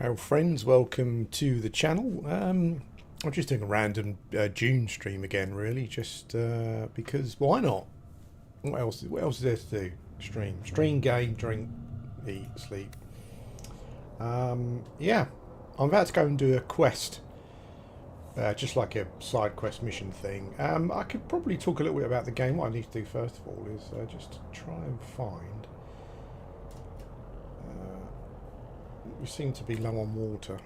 Hello friends, welcome to the channel. I'm just doing a random Dune stream again, really, just because why not? What else is there to do? Stream, game, drink, eat, sleep. Yeah, I'm about to go and do a quest, just like a side quest mission thing. I could probably talk a little bit about the game. What I need to do first of all is just try and find. We seem to be low on water.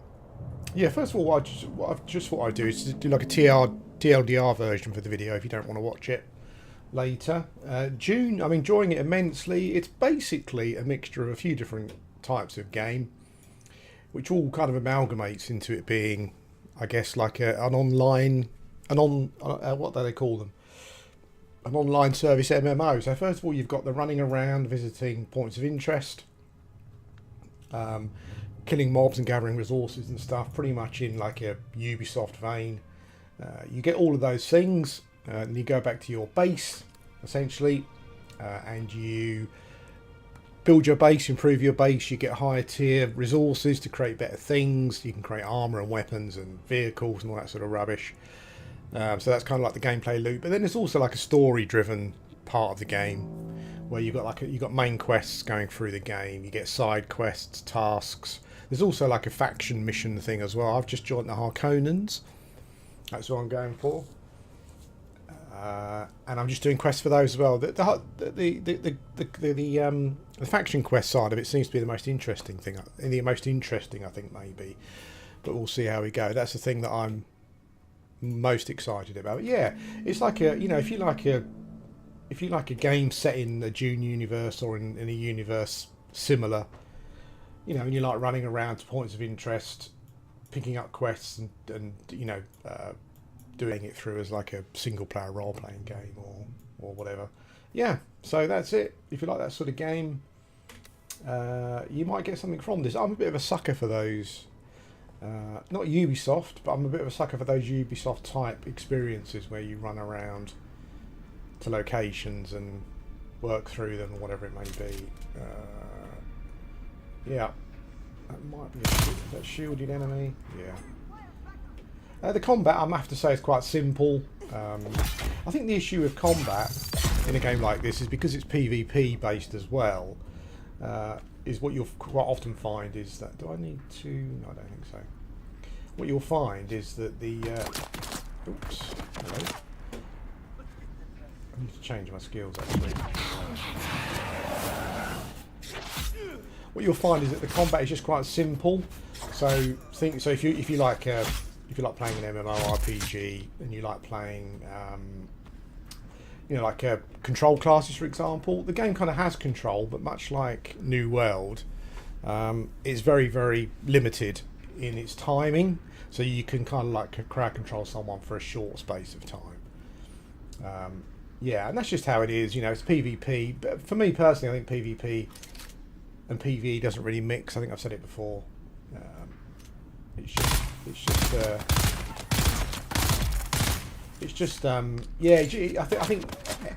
Yeah, first of all, what I've just thought I'd do is to do like a TLDR version for the video if you don't want to watch it later. Dune, I'm enjoying it immensely. It's basically a mixture of a few different types of game, which all kind of amalgamates into it being, I guess, like an online, what do they call them? An online service MMO. So first of all, you've got the running around, visiting points of interest. Killing mobs and gathering resources and stuff, pretty much in like a Ubisoft vein. You get all of those things, and you go back to your base, essentially, and you build your base, improve your base, you get higher tier resources to create better things. You can create armor and weapons and vehicles and all that sort of rubbish. So that's kind of like the gameplay loop. But then there's also like a story-driven part of the game, where you've got main quests going through the game. You get side quests, tasks. There's also like a faction mission thing as well. I've just joined the Harkonnens. That's what I'm going for, and I'm just doing quests for those as well. The faction quest side of it seems to be the most interesting thing. The most interesting, I think, maybe. But we'll see how we go. That's the thing that I'm most excited about. Yeah, it's like if you like a game set in the Dune universe or in a universe similar, and you like running around to points of interest, picking up quests and doing it through as like a single player role playing game or whatever. Yeah, so that's it. If you like that sort of game, you might get something from this. I'm a bit of a sucker for those. Not Ubisoft, but I'm a bit of a sucker for those Ubisoft type experiences where you run around to locations and work through them or whatever it may be. Yeah, that might be that shielded enemy. Yeah. The combat, I have to say, is quite simple. I think the issue with combat in a game like this is because it's PvP based as well. Is what you'll quite often find is that. Do I need to? No, I don't think so. What you'll find is that the. Oops. Hello. I need to change my skills actually. What you'll find is that the combat is just quite simple. So if you like playing an MMORPG and you like playing like control classes, for example, the game kind of has control, but much like New World, it's very, very limited in its timing. So you can kind of like crowd control someone for a short space of time. Yeah, and that's just how it is. It's PvP. But for me personally, I think PvP and PvE doesn't really mix. I think I've said it before. Yeah. I think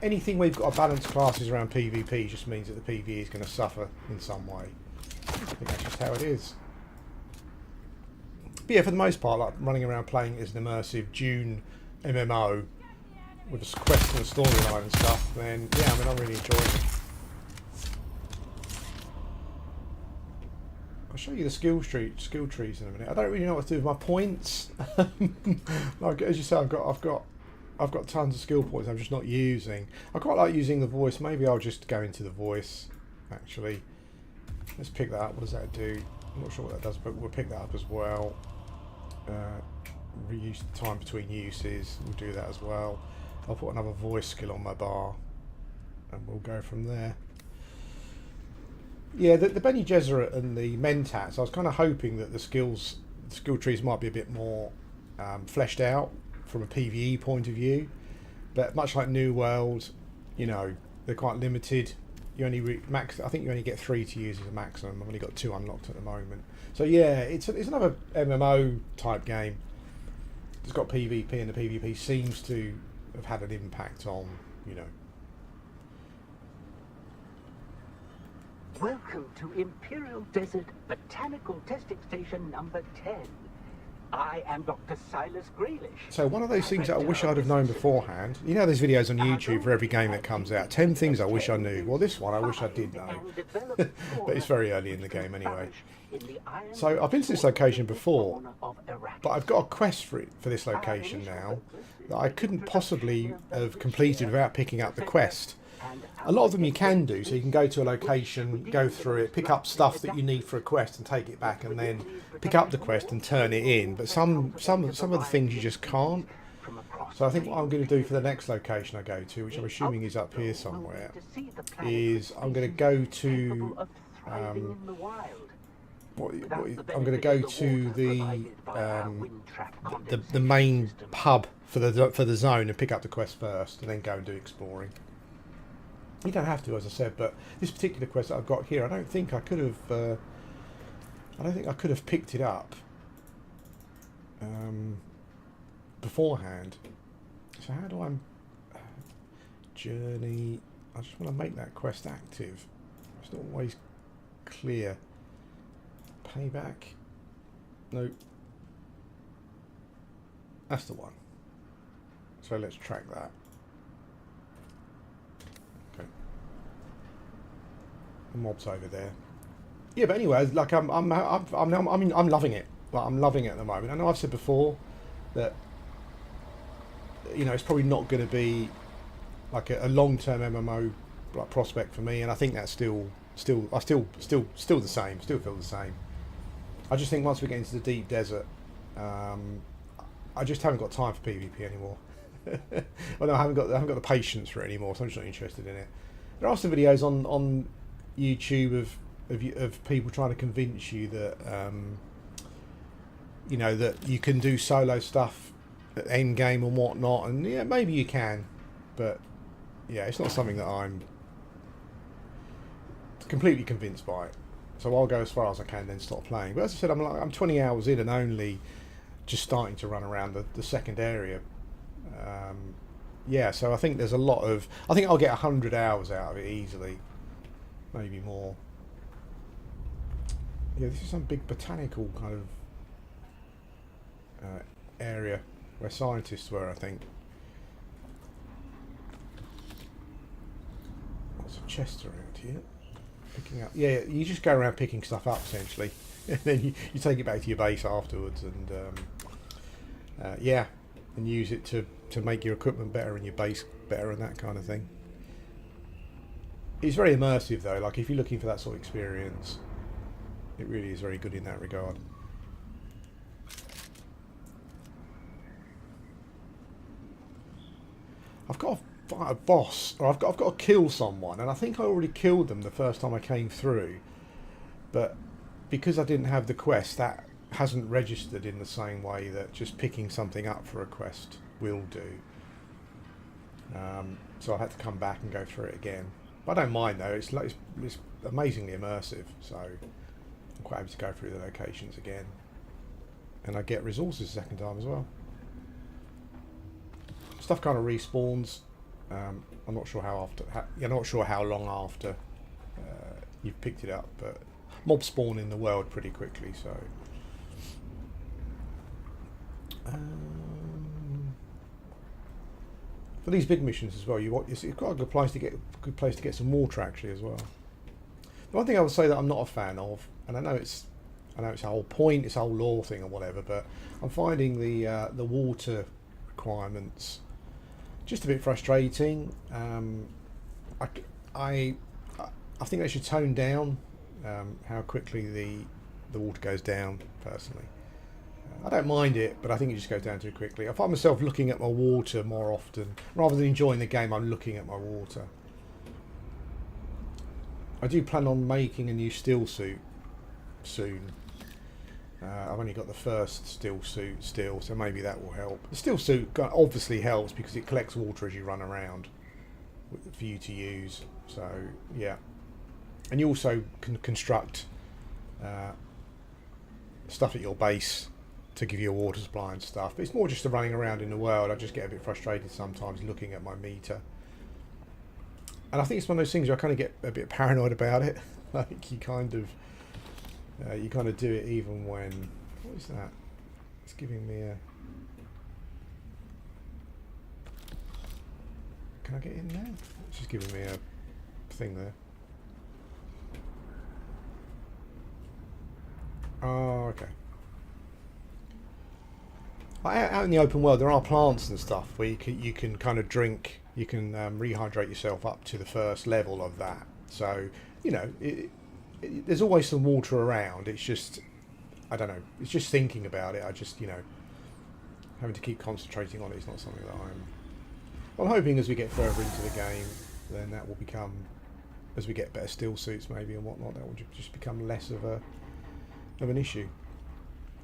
anything where you've got a balanced classes around PvP just means that the PvE is going to suffer in some way. I think that's just how it is. But yeah, for the most part, like running around playing as an immersive Dune MMO with a quest and a storyline and stuff, then yeah, I'm really enjoying it. I'll show you the skill trees in a minute. I don't really know what to do with my points. Like as you say, I've got tons of skill points I'm just not using. I quite like using the voice. Maybe I'll just go into the voice. Actually, let's pick that up. What does that do? I'm not sure what that does, but we'll pick that up as well. Reuse time between uses. We'll do that as well. I'll put another voice skill on my bar, and we'll go from there. Yeah, the Bene Gesserit and the Mentats, I was kind of hoping that the skill trees might be a bit more fleshed out from a PvE point of view, but much like New World, they're quite limited. You only I think you only get 3 to use as a maximum. I've only got 2 unlocked at the moment. So yeah, it's another MMO type game. It's got PvP, and the PvP seems to have had an impact on Welcome to Imperial Desert Botanical Testing Station number 10. I am Dr. Silas Graylish. So one of those things that I wish I'd have known beforehand. You know, there's videos on YouTube for every game that comes out. 10 things I wish I knew. Well, this one I wish I did know. But it's very early in the game anyway. So I've been to this location before, but I've got a quest for this location now that I couldn't possibly have completed without picking up the quest. A lot of them you can do, so you can go to a location, go through it, pick up stuff that you need for a quest and take it back, and then pick up the quest and turn it in. But some of the things you just can't. So I think what I'm going to do for the next location I go to, which I'm assuming is up here somewhere, is I'm going to go to I'm going to go to the main pub for the zone and pick up the quest first, and then go and do exploring. You don't have to, as I said, but this particular quest that I've got here, I don't think I could have. I don't think I could have picked it up beforehand. So how do I journey? I just want to make that quest active. It's not always clear. Payback. Nope. That's the one. So let's track that. Okay. The mob's over there. Yeah, but anyway, like I'm loving it. Like I'm loving it at the moment. I know I've said before that, you know, it's probably not going to be like a long-term MMO like prospect for me, and I think that's still the same. Still feel the same. I just think once we get into the deep desert, I just haven't got time for PvP anymore. Well, no, I haven't got the patience for it anymore, so I'm just not interested in it. There are some videos on YouTube of people trying to convince you that you know, that you can do solo stuff at end game and whatnot, and yeah, maybe you can, but yeah, it's not something that I'm completely convinced by. So I'll go as far as I can, then stop playing. But as I said, I'm 20 hours in and only just starting to run around the second area. Yeah, so I think there's a lot of. I think I'll get 100 hours out of it easily, maybe more. Yeah, this is some big botanical kind of area where scientists were, I think. Lots of chests around here. Picking up, yeah, you just go around picking stuff up essentially, and then you take it back to your base afterwards, and yeah, and use it to make your equipment better and your base better and that kind of thing. It's very immersive though. Like if you're looking for that sort of experience, it really is very good in that regard. I've got to fight a boss, or I've got to kill someone, and I think I already killed them the first time I came through, but because I didn't have the quest, that hasn't registered in the same way that just picking something up for a quest will do. So I had to come back and go through it again. But I don't mind though. It's amazingly immersive, so I'm quite happy to go through the locations again, and I get resources the second time as well. Stuff kind of respawns. I'm not sure you're not sure how long after you've picked it up, but mobs spawn in the world pretty quickly. So for these big missions as well, it's quite a good place to get some water actually as well. The one thing I would say that I'm not a fan of, and I know it's a whole point, it's a whole lore thing or whatever, but I'm finding the water requirements just a bit frustrating. I think they should tone down how quickly the water goes down. Personally, I don't mind it, but I think it just goes down too quickly. I find myself looking at my water more often rather than enjoying the game. I'm looking at my water. I do plan on making a new still suit soon. I've only got the first still suit still, so maybe that will help. The still suit obviously helps because it collects water as you run around for you to use. So yeah, and you also can construct stuff at your base to give you a water supply and stuff. But it's more just the running around in the world. I just get a bit frustrated sometimes looking at my meter, and I think it's one of those things where I kind of get a bit paranoid about it. Like you kind of do it even when. What is that? It's giving me a. Can I get in there? It's just giving me a thing there. Oh, okay. Out in the open world, there are plants and stuff where you can kind of drink. You can rehydrate yourself up to the first level of that. So you know, there's always some water around. It's just, I don't know. It's just thinking about it. I just, you know, having to keep concentrating on it is not something that I'm hoping as we get further into the game, then that will become, as we get better still suits maybe and whatnot, that will just become less of an issue.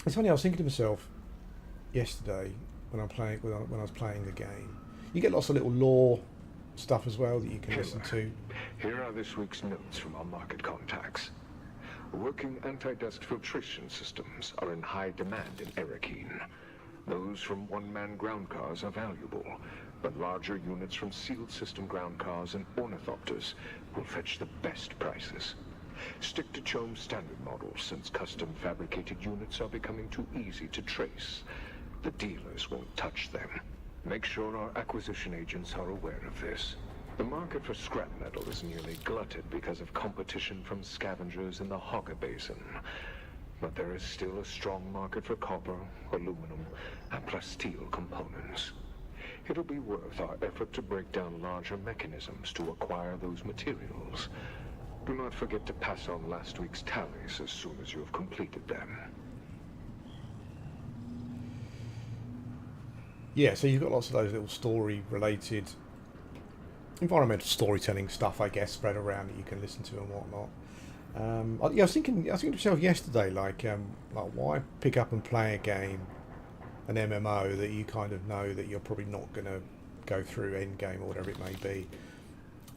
It's funny. I was thinking to myself yesterday when I was playing the game. You get lots of little lore stuff as well that you can listen to. Here are this week's notes from our market contacts. Working anti-dust filtration systems are in high demand in Erakeen. Those from one-man ground cars are valuable, but larger units from sealed system ground cars and ornithopters will fetch the best prices. Stick to Chome's standard models, since custom fabricated units are becoming too easy to trace. The dealers won't touch them. Make sure our acquisition agents are aware of this. The market for scrap metal is nearly glutted because of competition from scavengers in the Hogga Basin. But there is still a strong market for copper, aluminum, and plasteel components. It'll be worth our effort to break down larger mechanisms to acquire those materials. Do not forget to pass on last week's tallies as soon as you have completed them. Yeah, so you've got lots of those little story-related, environmental storytelling stuff, I guess, spread around that you can listen to and whatnot. I was thinking to myself yesterday, like why pick up and play a game, an MMO that you kind of know that you're probably not going to go through end game or whatever it may be.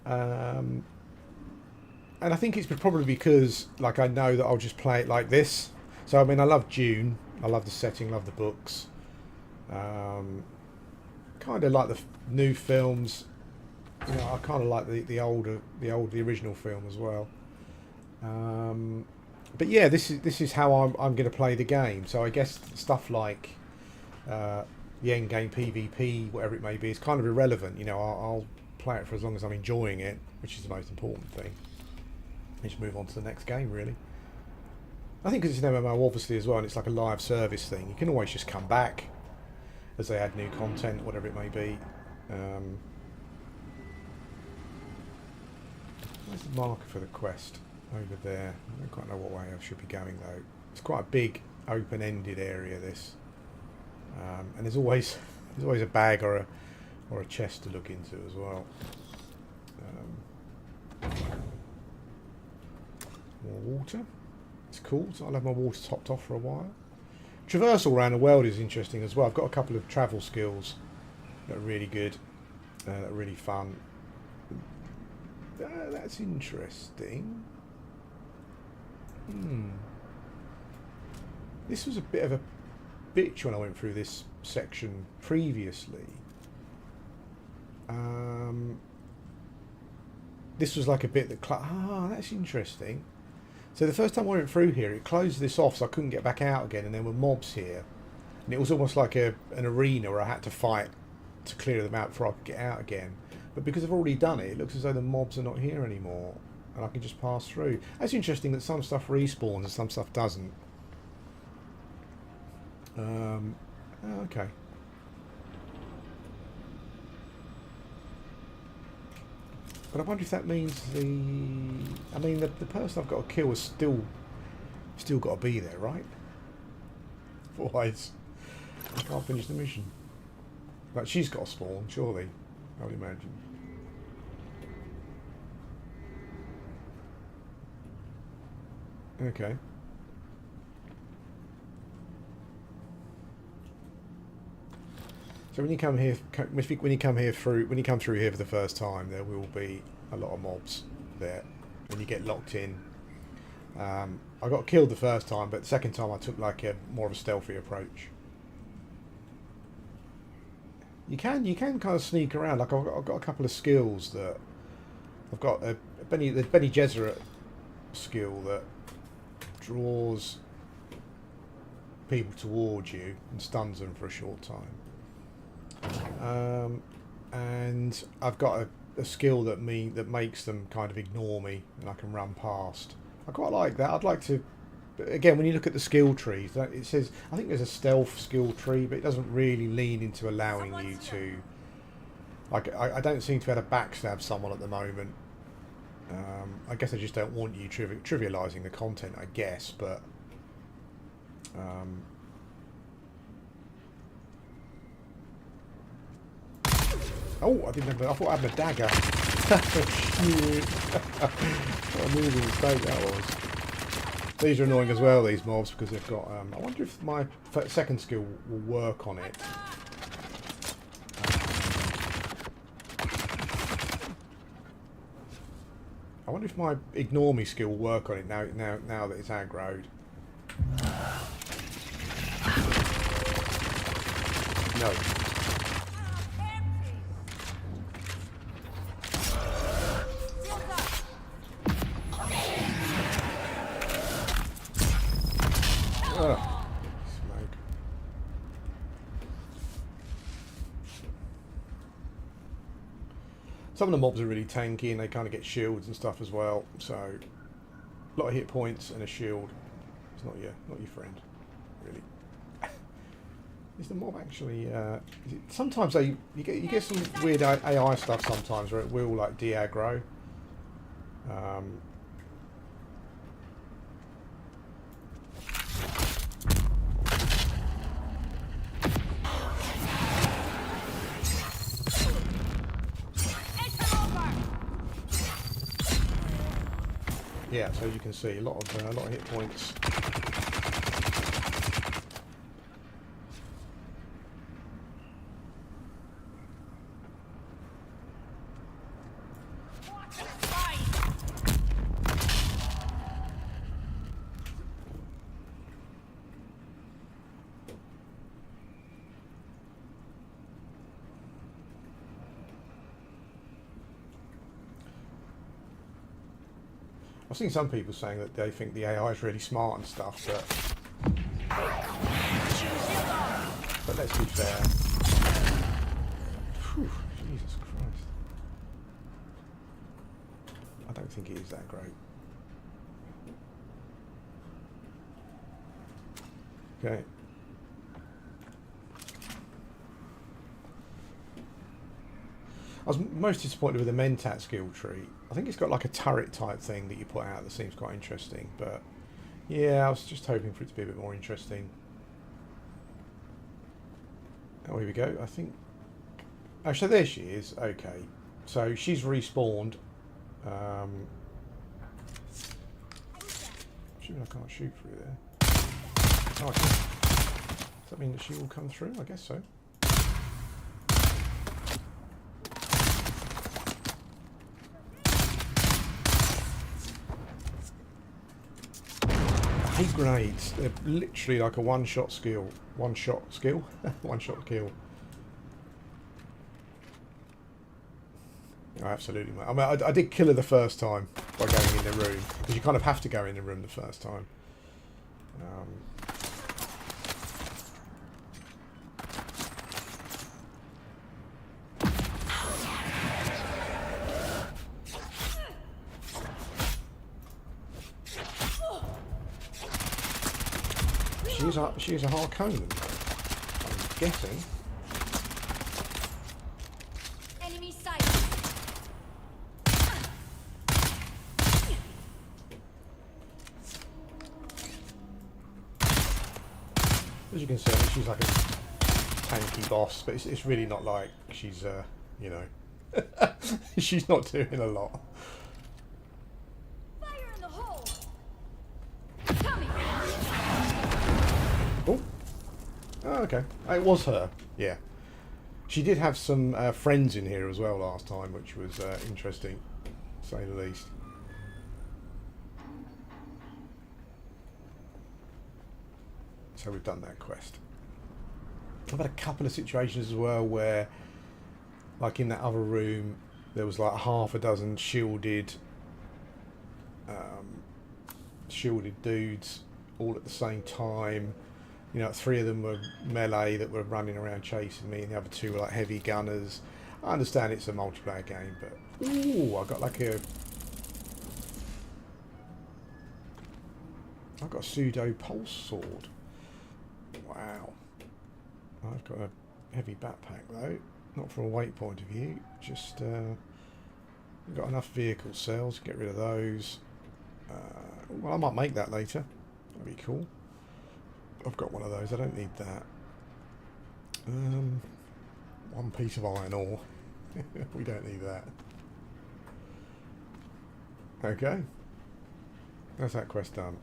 And I think it's probably because, like, I know that I'll just play it like this. So I mean, I love Dune, I love the setting, love the books. Kind of like the new films. You know, I kind of like the original film as well. But yeah, this is how I'm going to play the game. So I guess stuff like the end game PvP, whatever it may be, is kind of irrelevant. You know, I'll play it for as long as I'm enjoying it, which is the most important thing. Just move on to the next game, really. I think because it's an MMO, obviously, as well, and it's like a live service thing, you can always just come back as they add new content, whatever it may be. Where's the marker for the quest? Over there. I don't quite know what way I should be going, though. It's quite a big, open-ended area, this. And there's always a bag or a chest to look into as well. More water. It's cool. So I'll have my water topped off for a while. Traversal around the world is interesting as well. I've got a couple of travel skills that are really good, that are really fun. That's interesting. This was a bit of a bitch when I went through this section previously. This was like a bit that... that's interesting. So the first time I went through here, it closed this off so I couldn't get back out again, and there were mobs here. And it was almost like an arena where I had to fight to clear them out before I could get out again. But because I've already done it, it looks as though the mobs are not here anymore, and I can just pass through. That's interesting that some stuff respawns and some stuff doesn't. Okay. But I wonder if that means the person I've got to kill has still got to be there, right? Otherwise, I can't finish the mission. Like, she's got to spawn, surely, I would imagine. Okay. So when you come through here for the first time, there will be a lot of mobs there, and you get locked in. I got killed the first time, but the second time I took like a more of a stealthy approach. You can kind of sneak around. Like I've got a couple of skills that I've got. The Bene Gesserit skill that draws people towards you and stuns them for a short time. And I've got a skill that makes them kind of ignore me, and I can run past. I quite like that. I'd like to. Again, when you look at the skill trees, it says, I think there's a stealth skill tree, but it doesn't really lean into allowing you to. Like, I don't seem to be able to backstab someone at the moment. I guess I just don't want you trivialising the content, I guess, but. Oh, I didn't have. I thought I had a dagger. Shit! What a moving mistake that was. These are annoying as well, these mobs, because they've got... I wonder if my second skill will work on it. I wonder if my ignore me skill will work on it now that it's aggroed. No. Smoke. Some of the mobs are really tanky and they kind of get shields and stuff as well. So a lot of hit points and a shield. It's not your friend, really. Is the mob actually? Sometimes you get some weird AI stuff sometimes where it will like de-aggro. Yeah, so you can see a lot of hit points. I've seen some people saying that they think the AI is really smart and stuff, but let's be fair. Whew, Jesus Christ. I don't think it is that great. Okay. I was most disappointed with the Mentat skill tree. I think it's got like a turret type thing that you put out that seems quite interesting, but yeah, I was just hoping for it to be a bit more interesting. Oh, here we go. I think... Oh, so there she is. Okay. So she's respawned. Assuming I can't shoot through there. Oh, I can. Does that mean that she will come through? I guess so. Hate grenades. They're literally like a one-shot skill. One-shot skill? One-shot kill. Oh, absolutely, mate. I mean, I did kill her the first time by going in the room. Because you kind of have to go in the room the first time. She's a Harkonnen, I'm guessing. Enemy sight. As you can see, I mean, she's like a tanky boss, but it's really not like she's, you know, she's not doing a lot. Fire in the hole. Coming. Oh. Oh, okay. It was her. Yeah. She did have some friends in here as well last time, which was interesting, to say the least. So we've done that quest. I've had a couple of situations as well where, like in that other room, there was like half a dozen shielded shielded dudes all at the same time. You know, 3 of them were melee that were running around chasing me, and the other 2 were like heavy gunners. I understand it's a multiplayer game, but ooh, I got a pseudo pulse sword. Wow. I've got a heavy backpack though, not from a weight point of view. Just we've got enough vehicle cells to get rid of those. Well, I might make that later. That'd be cool. I've got one of those. I don't need that. 1 piece of iron ore. We don't need that. Okay. That's that quest done.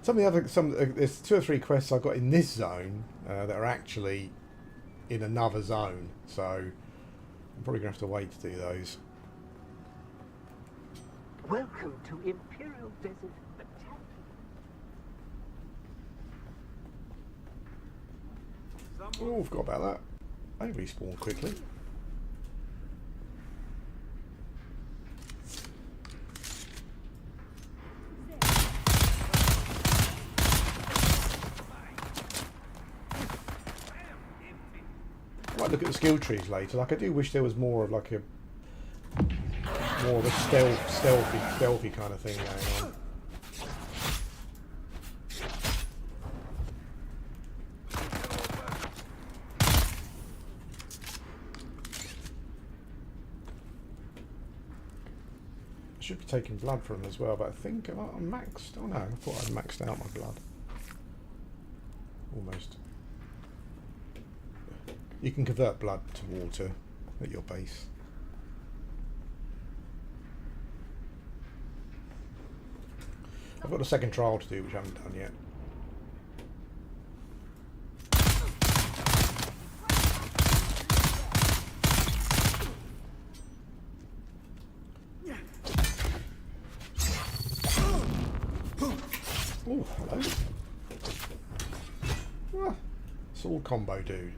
There's 2 or 3 quests I got in this zone that are actually in another zone, so I'm probably gonna have to wait to do those. Welcome to Imperial Desert Botanical. Oh, I forgot about that. They respawn quickly. I might look at the skill trees later. Like, I do wish there was more of like a stealthy kind of thing going on. I should be taking blood from them as well, but I think I'm maxed. Oh no, I thought I'd maxed out my blood. Almost. You can convert blood to water at your base. I've got a second trial to do, which I haven't done yet. Oh, hello. Ah, sword combo, dude.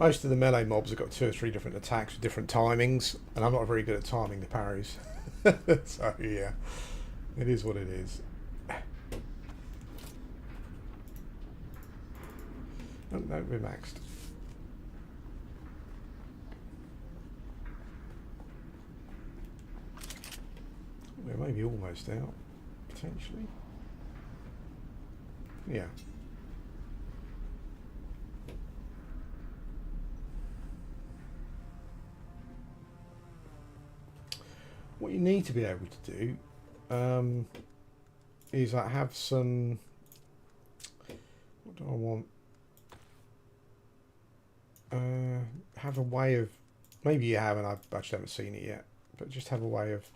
Most of the melee mobs have got 2 or 3 different attacks with different timings, and I'm not very good at timing the parries. So yeah, it is what it is. Oh, no, we're maxed. We're maybe almost out, potentially. Yeah. What you need to be able to do is like have some. What do I want? Have a way of. Maybe you have, and I actually haven't seen it yet. But just have a way of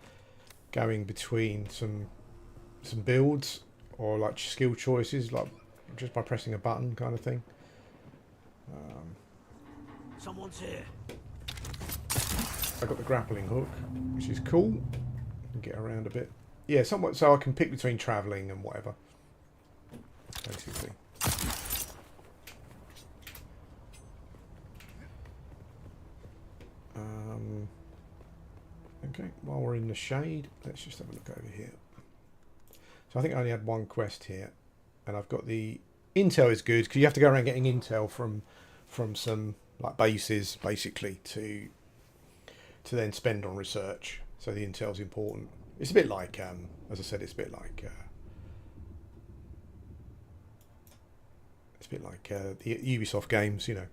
going between some builds or like skill choices, like just by pressing a button, kind of thing. Someone's here. I got the grappling hook, which is cool. Get around a bit. Yeah, somewhat. So I can pick between travelling and whatever. Basically. Okay, while we're in the shade, let's just have a look over here. So I think I only had 1 quest here, and I've got the intel is good because you have to go around getting intel from some like bases basically to then spend on research. So the intel's important. It's a bit like, as I said, it's a bit like the Ubisoft games. You know,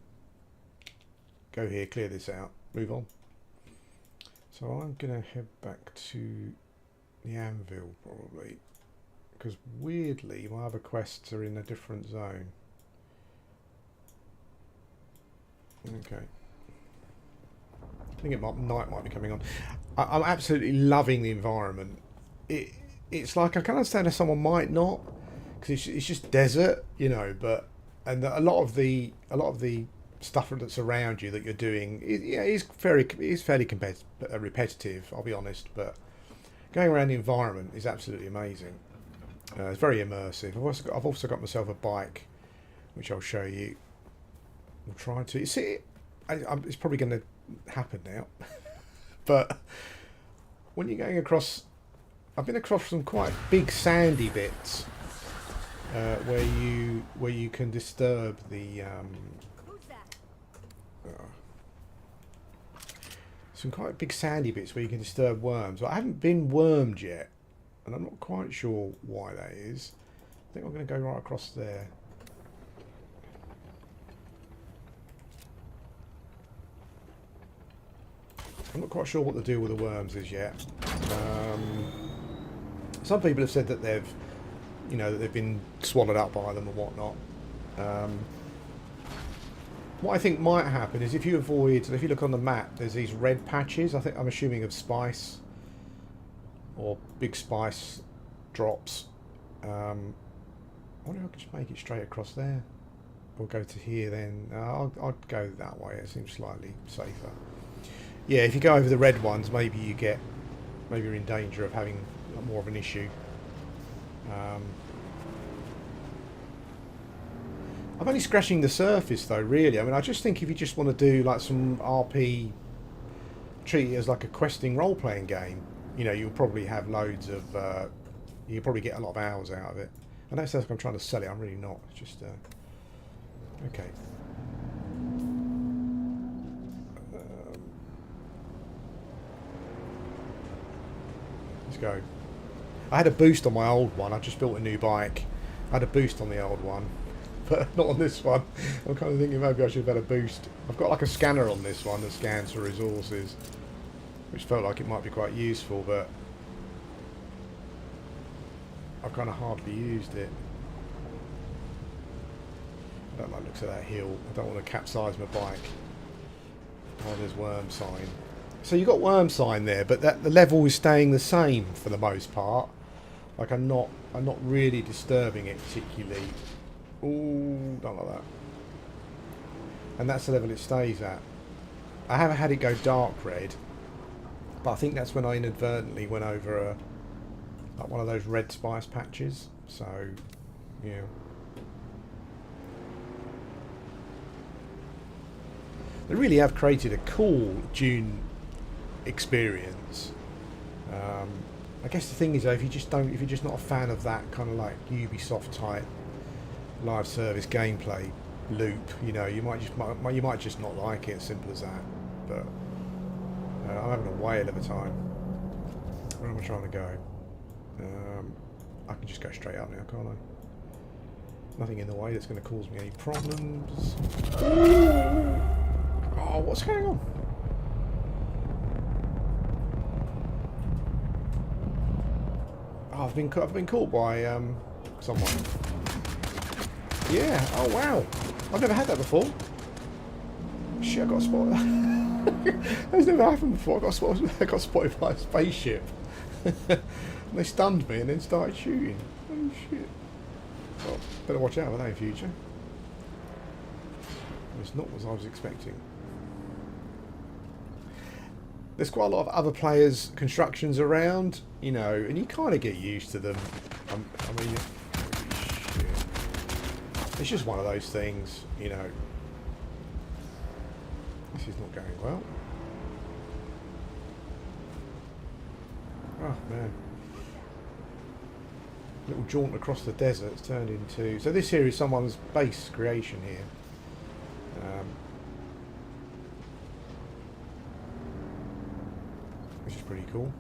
go here, clear this out, move on. So I'm gonna head back to the anvil probably, because weirdly my other quests are in a different zone. Okay. I think night might be coming on. I'm absolutely loving the environment. It's like I can understand if someone might not, because it's just desert, you know. But a lot of the stuff that's around you that you're doing is fairly repetitive. I'll be honest, but going around the environment is absolutely amazing. It's very immersive. I've also got myself a bike, which I'll show you. We'll try to see. It's probably going to happen now, but when you're going across, I've been across some quite big sandy bits where you can disturb the Who's that? some quite big sandy bits where you can disturb worms. I haven't been wormed yet, and I'm not quite sure why that is. I think I'm going to go right across there. I'm not quite sure what the deal with the worms is yet. Some people have said that they've been swallowed up by them and whatnot. What I think might happen is if you look on the map, there's these red patches. I'm assuming of spice or big spice drops. I wonder if I could just make it straight across there, or go to here. Then I'll go that way. It seems slightly safer. Yeah, if you go over the red ones, maybe you're in danger of having more of an issue. I'm only scratching the surface though, really. I mean, I just think if you just want to do like some RP, treat it as like a questing role-playing game, you'll probably have loads of, you'll probably get a lot of hours out of it. I know it sounds like I'm trying to sell it, I'm really not. It's just, okay. Let's go. I had a boost on my old one. I just built a new bike. I had a boost on the old one, but not on this one. I'm kind of thinking maybe I should have had a boost. I've got like a scanner on this one that scans for resources, which felt like it might be quite useful, but I've kind of hardly used it. I don't like the looks of that hill. I don't want to capsize my bike. Oh, there's worm sign. So you've got worm sign there, but the level is staying the same for the most part. Like I'm not really disturbing it particularly. Ooh, don't like that. And that's the level it stays at. I haven't had it go dark red, but I think that's when I inadvertently went over like one of those red spice patches. So, yeah. They really have created a cool Dune experience. I guess the thing is though, if you're just not a fan of that kind of like Ubisoft type live service gameplay loop, you might just not like it. As simple as that. But I'm having a whale of a time. Where am I trying to go? I can just go straight up now, can't I? Nothing in the way that's going to cause me any problems. Oh, what's going on? Oh, I've been caught by someone. Yeah. Oh wow. I've never had that before. Shit, I got spotted. That's never happened before. I got spotted by a spaceship. They stunned me and then started shooting. Oh shit. Well, better watch out for that in future. It's not what I was expecting. There's quite a lot of other players' constructions around, and you kind of get used to them. I mean, shit. It's just one of those things, This is not going well. Oh, man. Little jaunt across the desert's turned into... So this here is someone's base creation here. Which is pretty cool.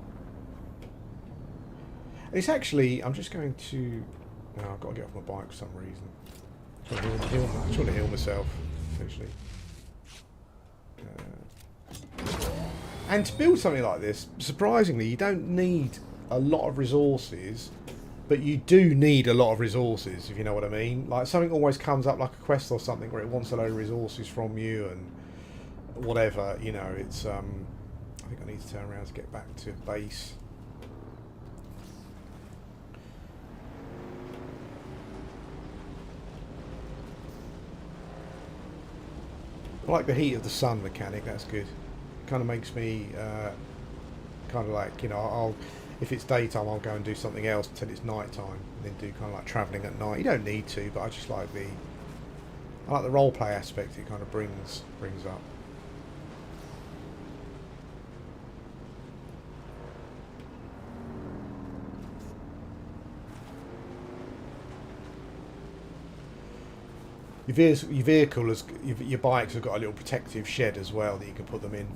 And it's actually... I'm just going to... No, I've got to get off my bike for some reason. I'm trying to heal myself, essentially. And to build something like this, surprisingly, you don't need a lot of resources, but you do need a lot of resources, if you know what I mean. Like, something always comes up, like a quest or something, where it wants a load of resources from you and whatever, it's... I think I need to turn around to get back to base. I like the heat of the sun mechanic, that's good. Kind of makes me kind of like, if it's daytime, I'll go and do something else until it's night time, and then do kind of like travelling at night. You don't need to, but I just like the role play aspect it kind of brings up. Your vehicle has, your bikes have got a little protective shed as well that you can put them in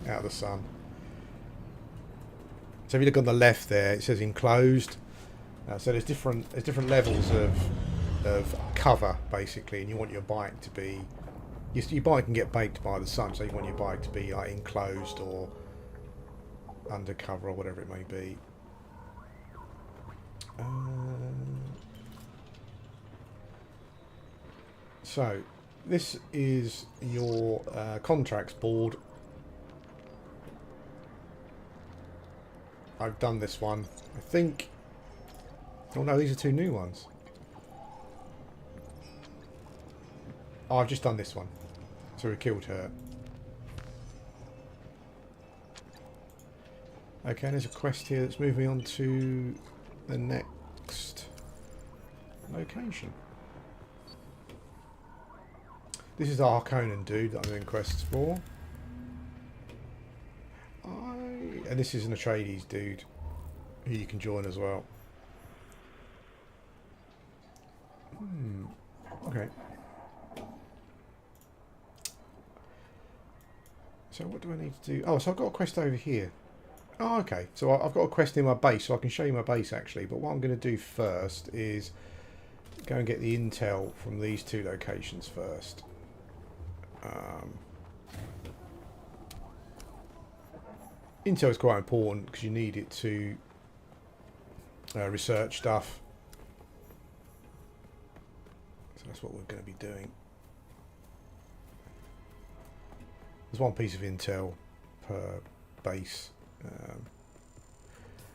out of the sun. So if you look on the left there, it says enclosed. So there's different levels of cover basically, and you want your bike to be, your bike can get baked by the sun, so you want your bike to be like enclosed or undercover or whatever it may be. So this is your contracts board. I've done this one, I think. Oh no, these are two new ones. Oh, I've just done this one. So we killed her. Okay, there's a quest here that's moving on to the next location. This is the Harkonnen dude that I'm doing quests for. And this is an Atreides dude who you can join as well. Okay. So what do I need to do? Oh, so I've got a quest over here. Oh, okay. So I've got a quest in my base, so I can show you my base actually. But what I'm going to do first is go and get the intel from these two locations first. Intel is quite important because you need it to research stuff. So that's what we're going to be doing. There's one piece of intel per base.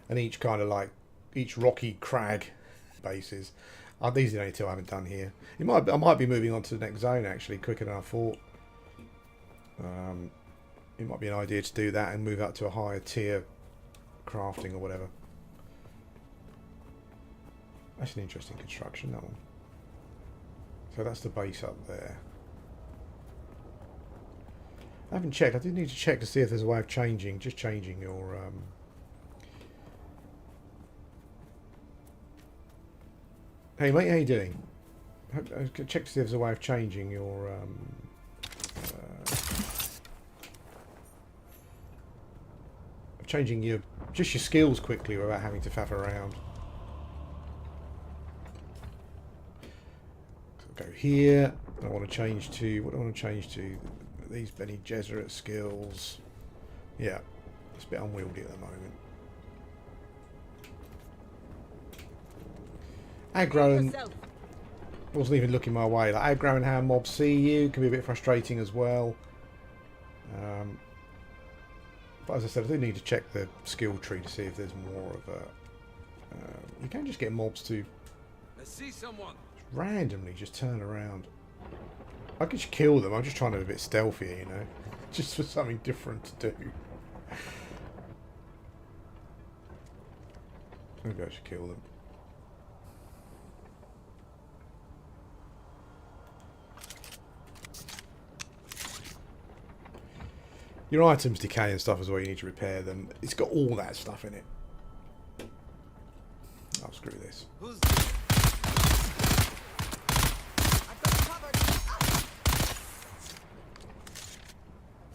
And each kind of like, each rocky crag bases. These are the only two I haven't done here. I might be moving on to the next zone actually quicker than I thought. It might be an idea to do that and move up to a higher tier crafting or whatever. That's an interesting construction, that one. So that's the base up there. I haven't checked. I do need to check to see if there's a way of changing, just changing your Hey mate, how you doing? Check to see if there's a way of changing your changing your skills quickly without having to faff around. So I'll go here. I want to change to, what do I want to change to? These Bene Gesserit skills. Yeah, it's a bit unwieldy at the moment. Aggro and wasn't even looking my way. Like aggro and how mobs see you can be a bit frustrating as well. But as I said, I do need to check the skill tree to see if there's more of a. You can just get mobs to randomly just turn around. I could just kill them. I'm just trying to be a bit stealthier, you know, just for something different to do. Maybe I should kill them. Your items decay and stuff as well, you need to repair them. It's got all that stuff in it. Oh, screw this.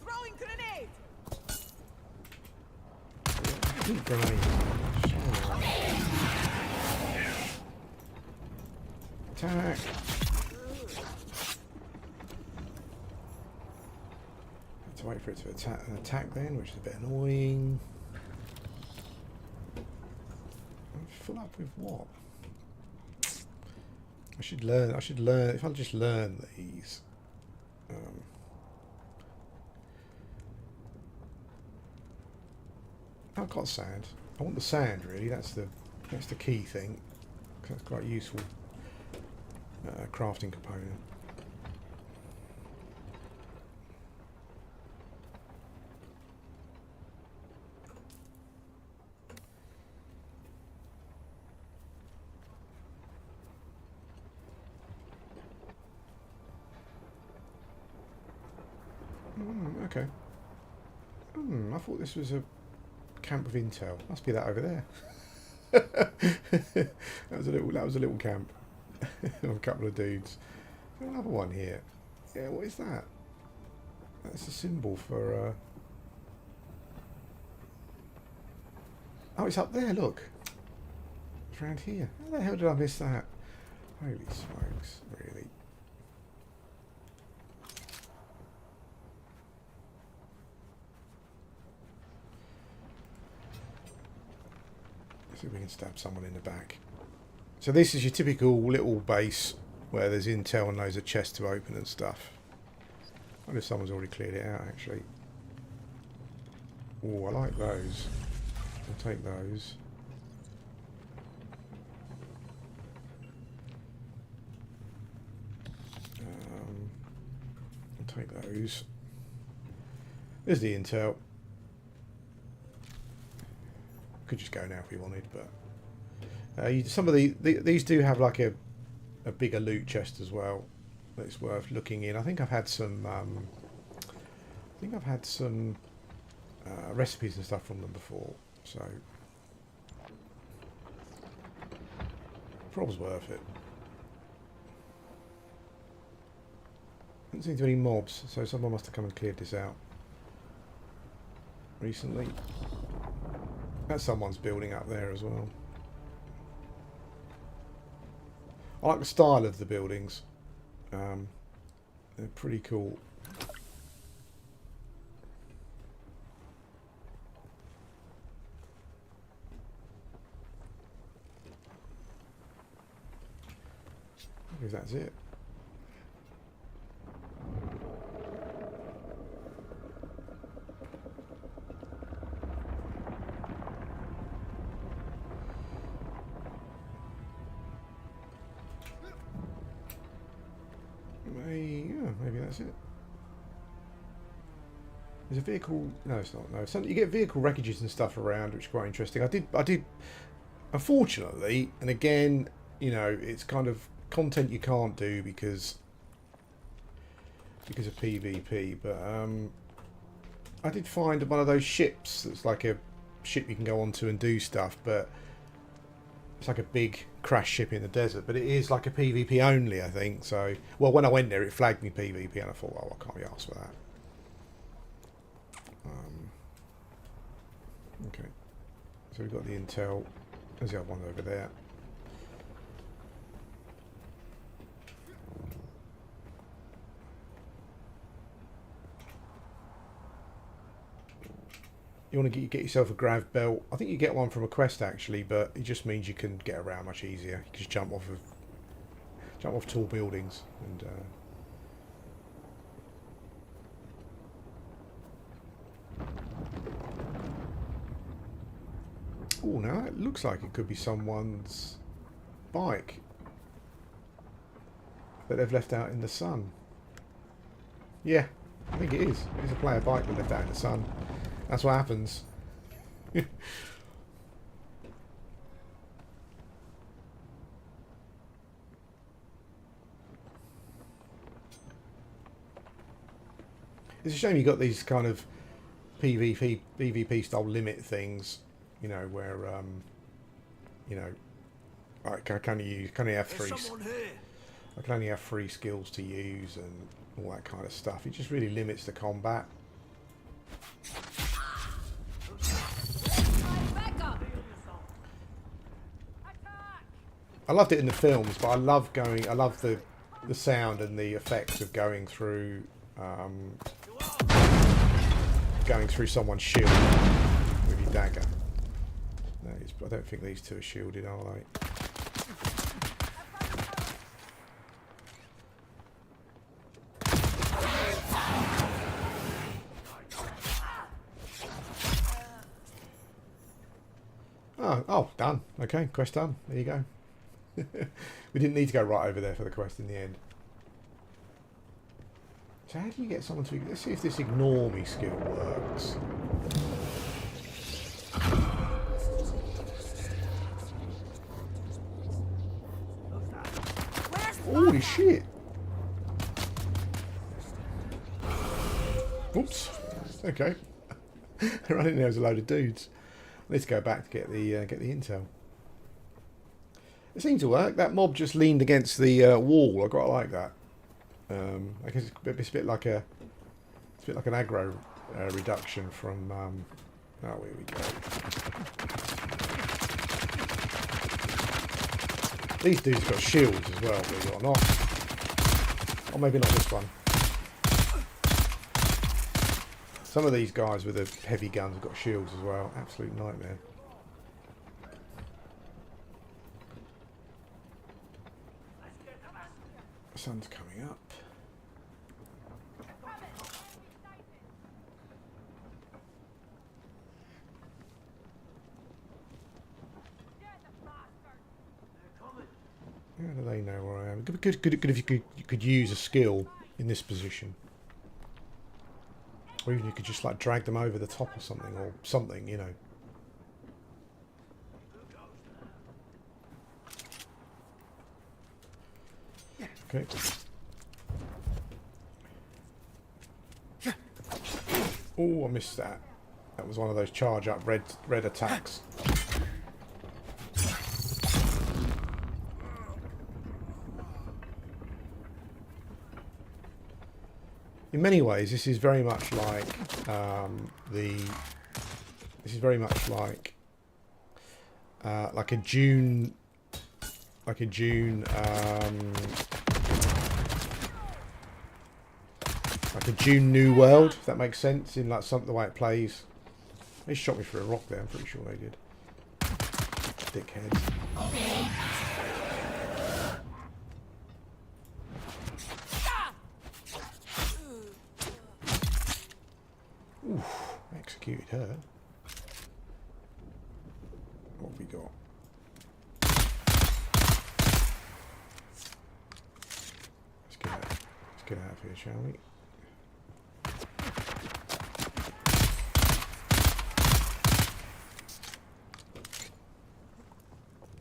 Throwing grenade. Grenade. Attack. To wait for it to attack then, which is a bit annoying. I'm full up with what? I should learn if I'll just learn these. I've got sand. I want the sand really, that's the key thing. That's quite a useful crafting component. Okay. I thought this was a camp of intel. Must be that over there. that was a little camp. Of a couple of dudes. There's another one here. Yeah, what is that? That's a symbol for oh, it's up there, look. It's around here. How the hell did I miss that? Holy smokes, really. See if we can stab someone in the back. So this is your typical little base where there's intel and loads of chests to open and stuff. I wonder if someone's already cleared it out, actually. Oh, I like those. I'll take those. I'll take those. There's the intel. Could just go now if we wanted, but some of these do have like a bigger loot chest as well. That's worth looking in. I think I've had some. Recipes and stuff from them before, so probably worth it. Doesn't seem to be any mobs, so someone must have come and cleared this out recently. That's someone's building up there as well. I like the style of the buildings. They're pretty cool. I guess that's it. Maybe that's it. There's a vehicle. No, it's not. No, you get vehicle wreckages and stuff around, which is quite interesting. I did. Unfortunately, and again, you know, it's kind of content you can't do because of PvP. But I did find one of those ships that's like a ship you can go onto and do stuff, but it's like a big crash ship in the desert, but it is like a PvP only, I think. So, well, when I went there, it flagged me PvP, and I thought, oh, I can't be asked for that. Okay, so we've got the intel. There's the other one over there. You want to get yourself a grav belt. I think you get one from a quest actually, but it just means you can get around much easier. You can just jump off tall buildings and. Oh, now it looks like it could be someone's bike that they've left out in the sun. Yeah, I think it is. It's a player bike that left out in the sun. That's what happens. It's a shame you got these kind of PvP style limit things, you know, where you know, I can only have three. I can only have 3 skills to use and all that kind of stuff. It just really limits the combat. I loved it in the films, but I love the sound and the effects of going through someone's shield with your dagger. No, I don't think these two are shielded, are they? Oh, done. Okay, quest done. There you go. We didn't need to go right over there for the quest in the end. So how do you get someone to... Let's see if this ignore me skill works. Holy shit! Oops. Okay. Running there was a load of dudes. I need to go back to get the intel. It seemed to work. That mob just leaned against the wall. I quite like that. I guess it's a bit like an aggro reduction from. Oh, here we go. These dudes got shields as well, believe it or not. Or maybe not this one. Some of these guys with the heavy guns have got shields as well. Absolute nightmare. The sun's coming up. How do they know where I am? Good if you could use a skill in this position. Or even you could just like drag them over the top or something, you know. Okay. Oh, I missed that. That was one of those charge up red attacks. In many ways, this is very much like like a Dune, like a Dune New World. If that makes sense in like the way it plays. They shot me through a rock there. I'm pretty sure they did. Dickheads. Oof, executed her. What have we got? Let's get out of here, shall we?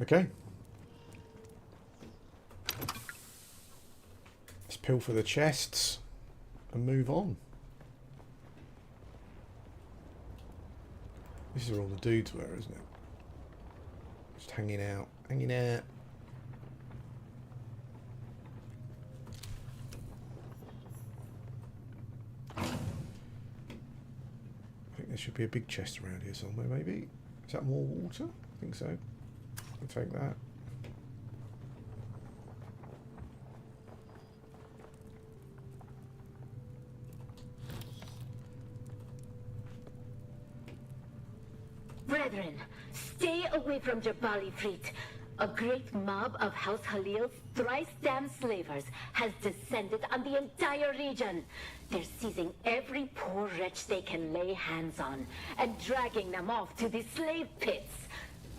Okay. Let's pilfer the chests and move on. This is where all the dudes were, isn't it? Just hanging out. Hanging out. I think there should be a big chest around here somewhere, maybe. Is that more water? I think so. I'll take that. Brethren, stay away from Jabali Fleet. A great mob of House Halil's thrice-damned slavers has descended on the entire region. They're seizing every poor wretch they can lay hands on and dragging them off to the slave pits.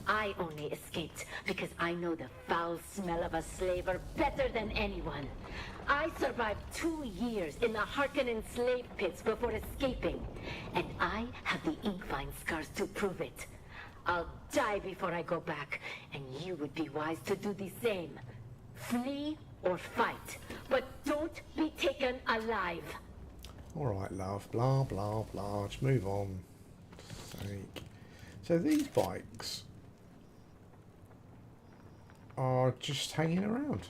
I only escaped because I know the foul smell of a slaver better than anyone. I survived 2 years in the Harkonnen slave pits before escaping, and I have the ink-vine scars to prove it. I'll die before I go back, and you would be wise to do the same. Flee or fight, but don't be taken alive. Alright, love. Blah, blah, blah. Just move on. Sake. So these bikes are just hanging around.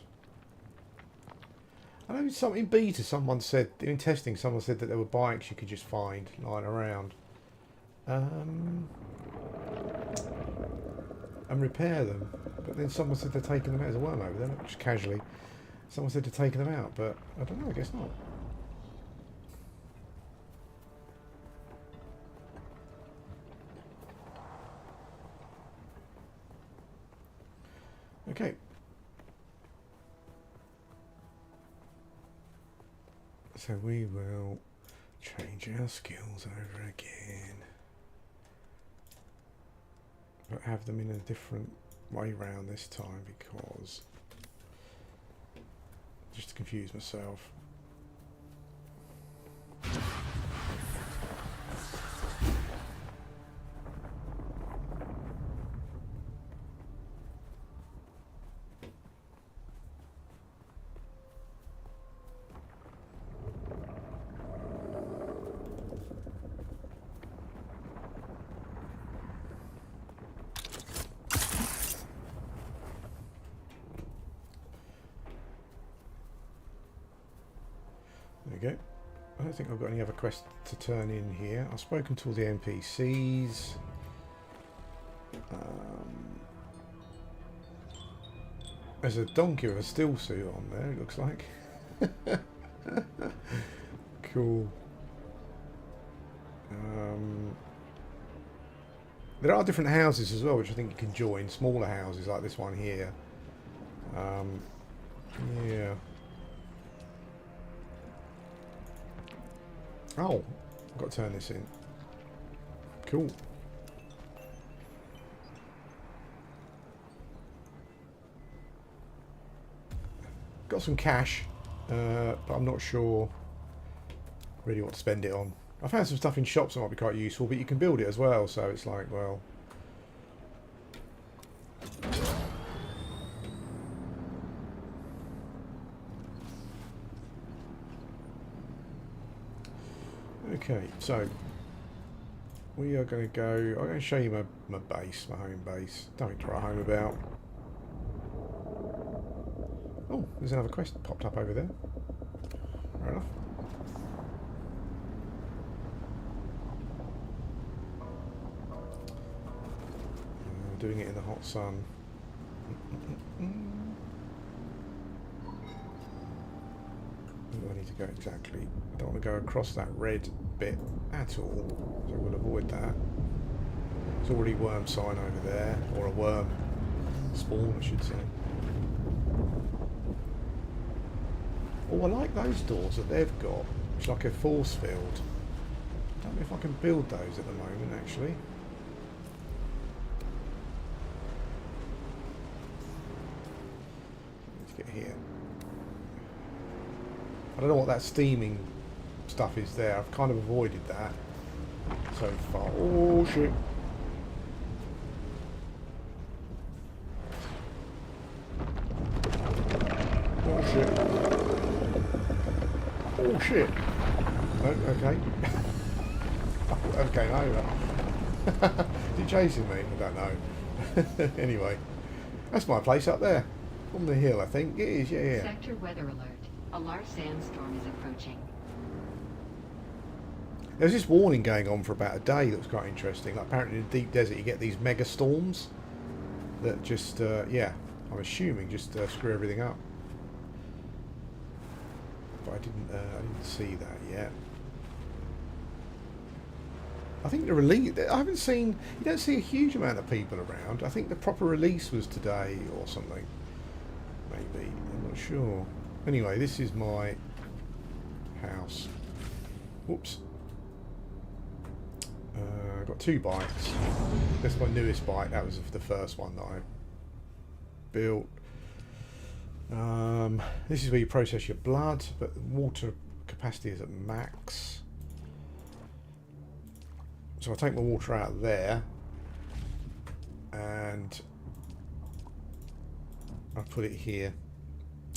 I know in beta someone said, in testing, someone said that there were bikes you could just find lying around. And repair them. But then someone said they're taking them out as a worm over there, just casually. Someone said they're taking them out, but I don't know, I guess not. Okay. So we will change our skills over again. But have them in a different way round this time because just to confuse myself. I don't think I've got any other quests to turn in here. I've spoken to all the NPCs. There's a donkey with a still suit on there, it looks like. Cool. There are different houses as well, which I think you can join. Smaller houses like this one here. Yeah. Oh, I've got to turn this in. Cool. Got some cash, but I'm not sure really what to spend it on. I found some stuff in shops that might be quite useful, but you can build it as well, so it's like, well... Okay, so we are going to go... I'm going to show you my base, my home base. Don't try home about. Oh, there's another quest that popped up over there. Fair enough. Doing it in the hot sun. Where do I need to go exactly? I don't want to go across that red bit at all, so we'll avoid that. There's already a worm sign over there, or a worm spawn, I should say. Oh, I like those doors that they've got. It's like a force field. I don't know if I can build those at the moment, actually. Let's get here. I don't know what that steaming stuff is there. I've kind of avoided that so far. Oh, shit. Oh, shit. Oh shit! Oh, okay. Okay, over. Is he chasing me? I don't know. Anyway, that's my place up there. On the hill, I think. It is, yeah. Sector weather alert. A large sandstorm is approaching. There's this warning going on for about a day that was quite interesting. Like, apparently in the deep desert you get these mega storms that just, yeah, I'm assuming just screw everything up. But I didn't see that yet. I think the release, I haven't seen, you don't see a huge amount of people around. I think the proper release was today or something. Maybe, I'm not sure. Anyway, this is my house. Whoops. I've got 2 bikes. This is my newest bike. That was the first one that I built. This is where you process your blood, but water capacity is at max. So I take my water out of there and I put it here.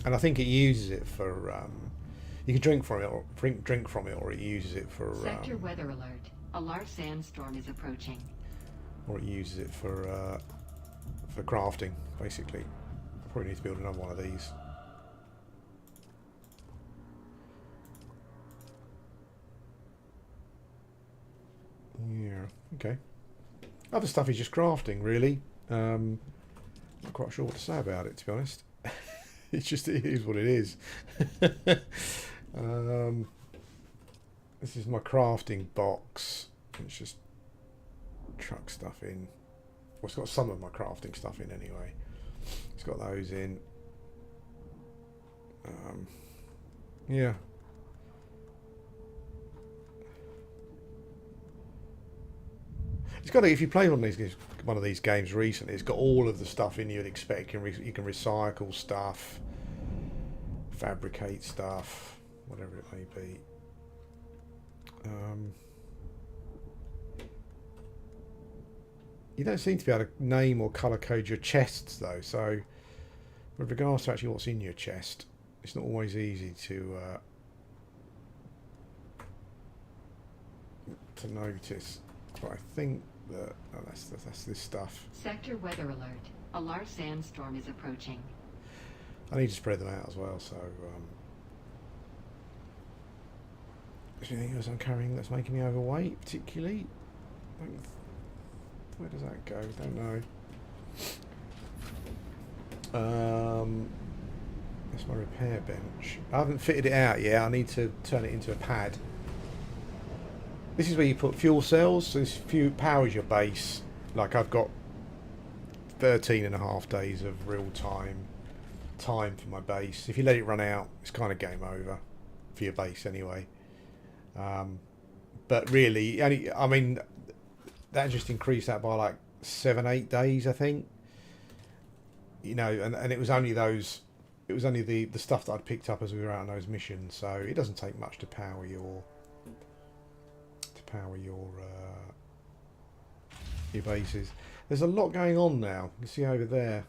And I think it uses it for you can drink from it or drink from it, or it uses it for Sector weather alert. A large sandstorm is approaching. Or it uses it for crafting, basically. I probably need to build another one of these. Yeah, okay. Other stuff is just crafting, really. Not quite sure what to say about it, to be honest. It's just, it is what it is. This is my crafting box. It's just chuck stuff in. Well, it's got some of my crafting stuff in anyway. It's got those in. Yeah. It's got. If you play one of these games recently, it's got all of the stuff in you'd expect. You can recycle stuff, fabricate stuff, whatever it may be. You don't seem to be able to name or colour code your chests though, so with regards to actually what's in your chest, it's not always easy to notice. But I think that that's this stuff. Sector weather alert. A large sandstorm is approaching. I need to spread them out as well, so Is there anything else I'm carrying that's making me overweight, particularly? Where does that go? Don't know. That's my repair bench. I haven't fitted it out yet. I need to turn it into a pad. This is where you put fuel cells. So this powers your base. Like I've got 13.5 days of real time for my base. If you let it run out, it's kind of game over for your base anyway. But really, I mean, that just increased that by like 7-8 days, I think. You know, and it was only those. It was only the stuff that I'd picked up as we were out on those missions. So it doesn't take much to power your bases. There's a lot going on now. You can see over there.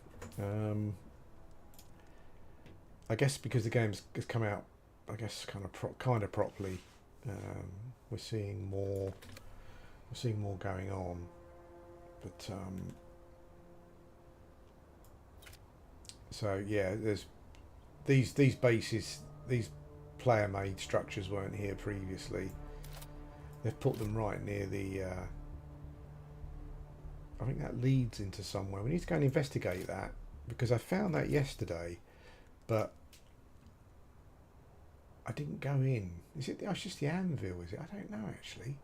I guess because the game's has come out, I guess kind of properly. We're seeing more. We're seeing more going on, but so yeah, there's these bases, these player-made structures weren't here previously. They've put them right near the. I think that leads into somewhere. We need to go and investigate that because I found that yesterday, but I didn't go in. Is it? Oh, it's just the anvil, is it? I don't know actually.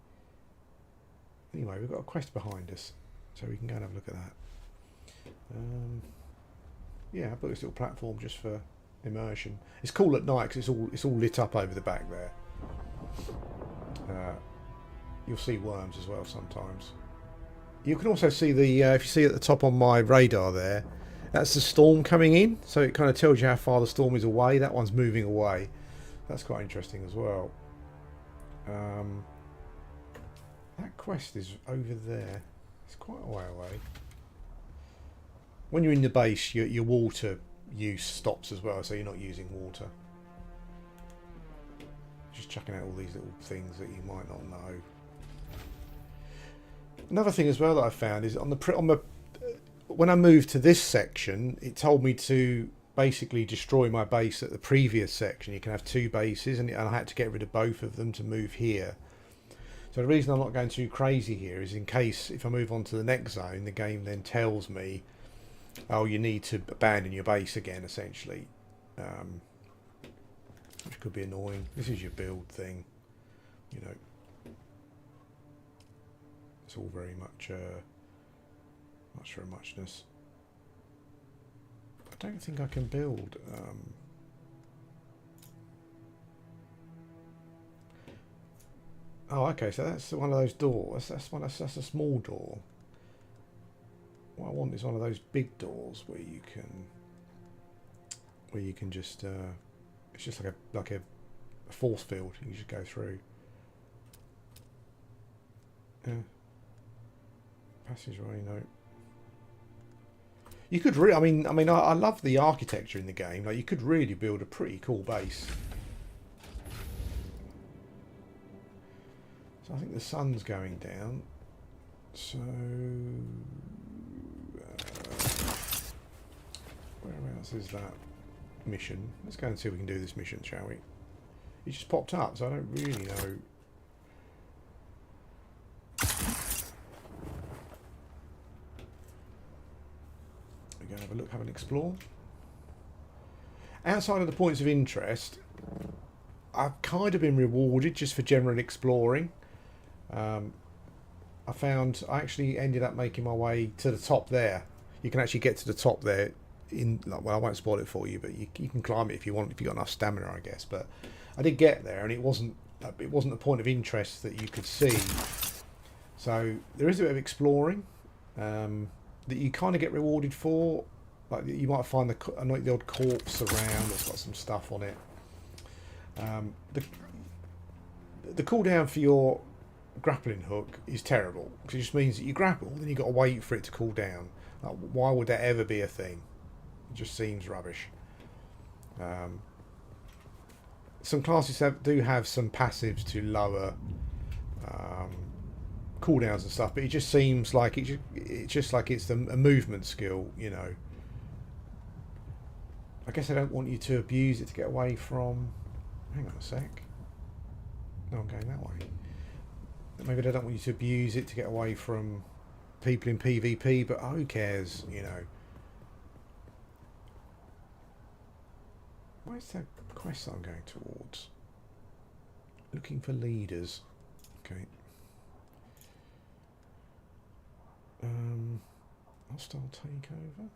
Anyway, we've got a quest behind us, so we can go and have a look at that. Yeah, I put this little platform just for immersion. It's cool at night because it's all lit up over the back there. You'll see worms as well sometimes. You can also see the if you see at the top on my radar there, that's the storm coming in. So it kind of tells you how far the storm is away. That one's moving away. That's quite interesting as well. That quest is over there. It's quite a way away. When you're in the base, your water use stops as well, so you're not using water. Just checking out all these little things that you might not know. Another thing as well that I found is when I moved to this section, it told me to basically destroy my base at the previous section. You can have 2 bases, and I had to get rid of both of them to move here. So the reason I'm not going too crazy here is in case if I move on to the next zone, the game then tells me, oh, you need to abandon your base again, essentially. Which could be annoying. This is your build thing, you know. It's all very much much for a muchness. I don't think I can build. Oh, okay. So that's one of those doors. That's a small door. What I want is one of those big doors where you can just it's just like a force field. You can just go through. Yeah. Passageway, no. You could really, I mean, I love the architecture in the game. Like, you could really build a pretty cool base. So I think the sun's going down. So whereabouts is that mission? Let's go and see if we can do this mission, shall we? It just popped up, so I don't really know. We're going to have a look, have an explore. Outside of the points of interest, I've kind of been rewarded just for general exploring. I actually ended up making my way to the top there. You can actually get to the top there well, I won't spoil it for you, but you can climb it if you want, if you've got enough stamina, I guess. But I did get there, and it wasn't a point of interest that you could see. So there is a bit of exploring that you kind of get rewarded for. Like, you might find the odd corpse around that's got some stuff on it. The cooldown for your grappling hook is terrible, because it just means that you grapple, then you've got to wait for it to cool down. Like, why would that ever be a thing? It just seems rubbish. Some classes do have some passives to lower cooldowns and stuff, but it just seems like it's just like it's a movement skill, you know. I guess I don't want you to abuse it to get away from. Hang on a sec. No, I'm going that way. Maybe they don't want you to abuse it to get away from people in PvP, but who cares, you know. Where's that quest that I'm going towards? Looking for leaders. Okay. Hostile takeover.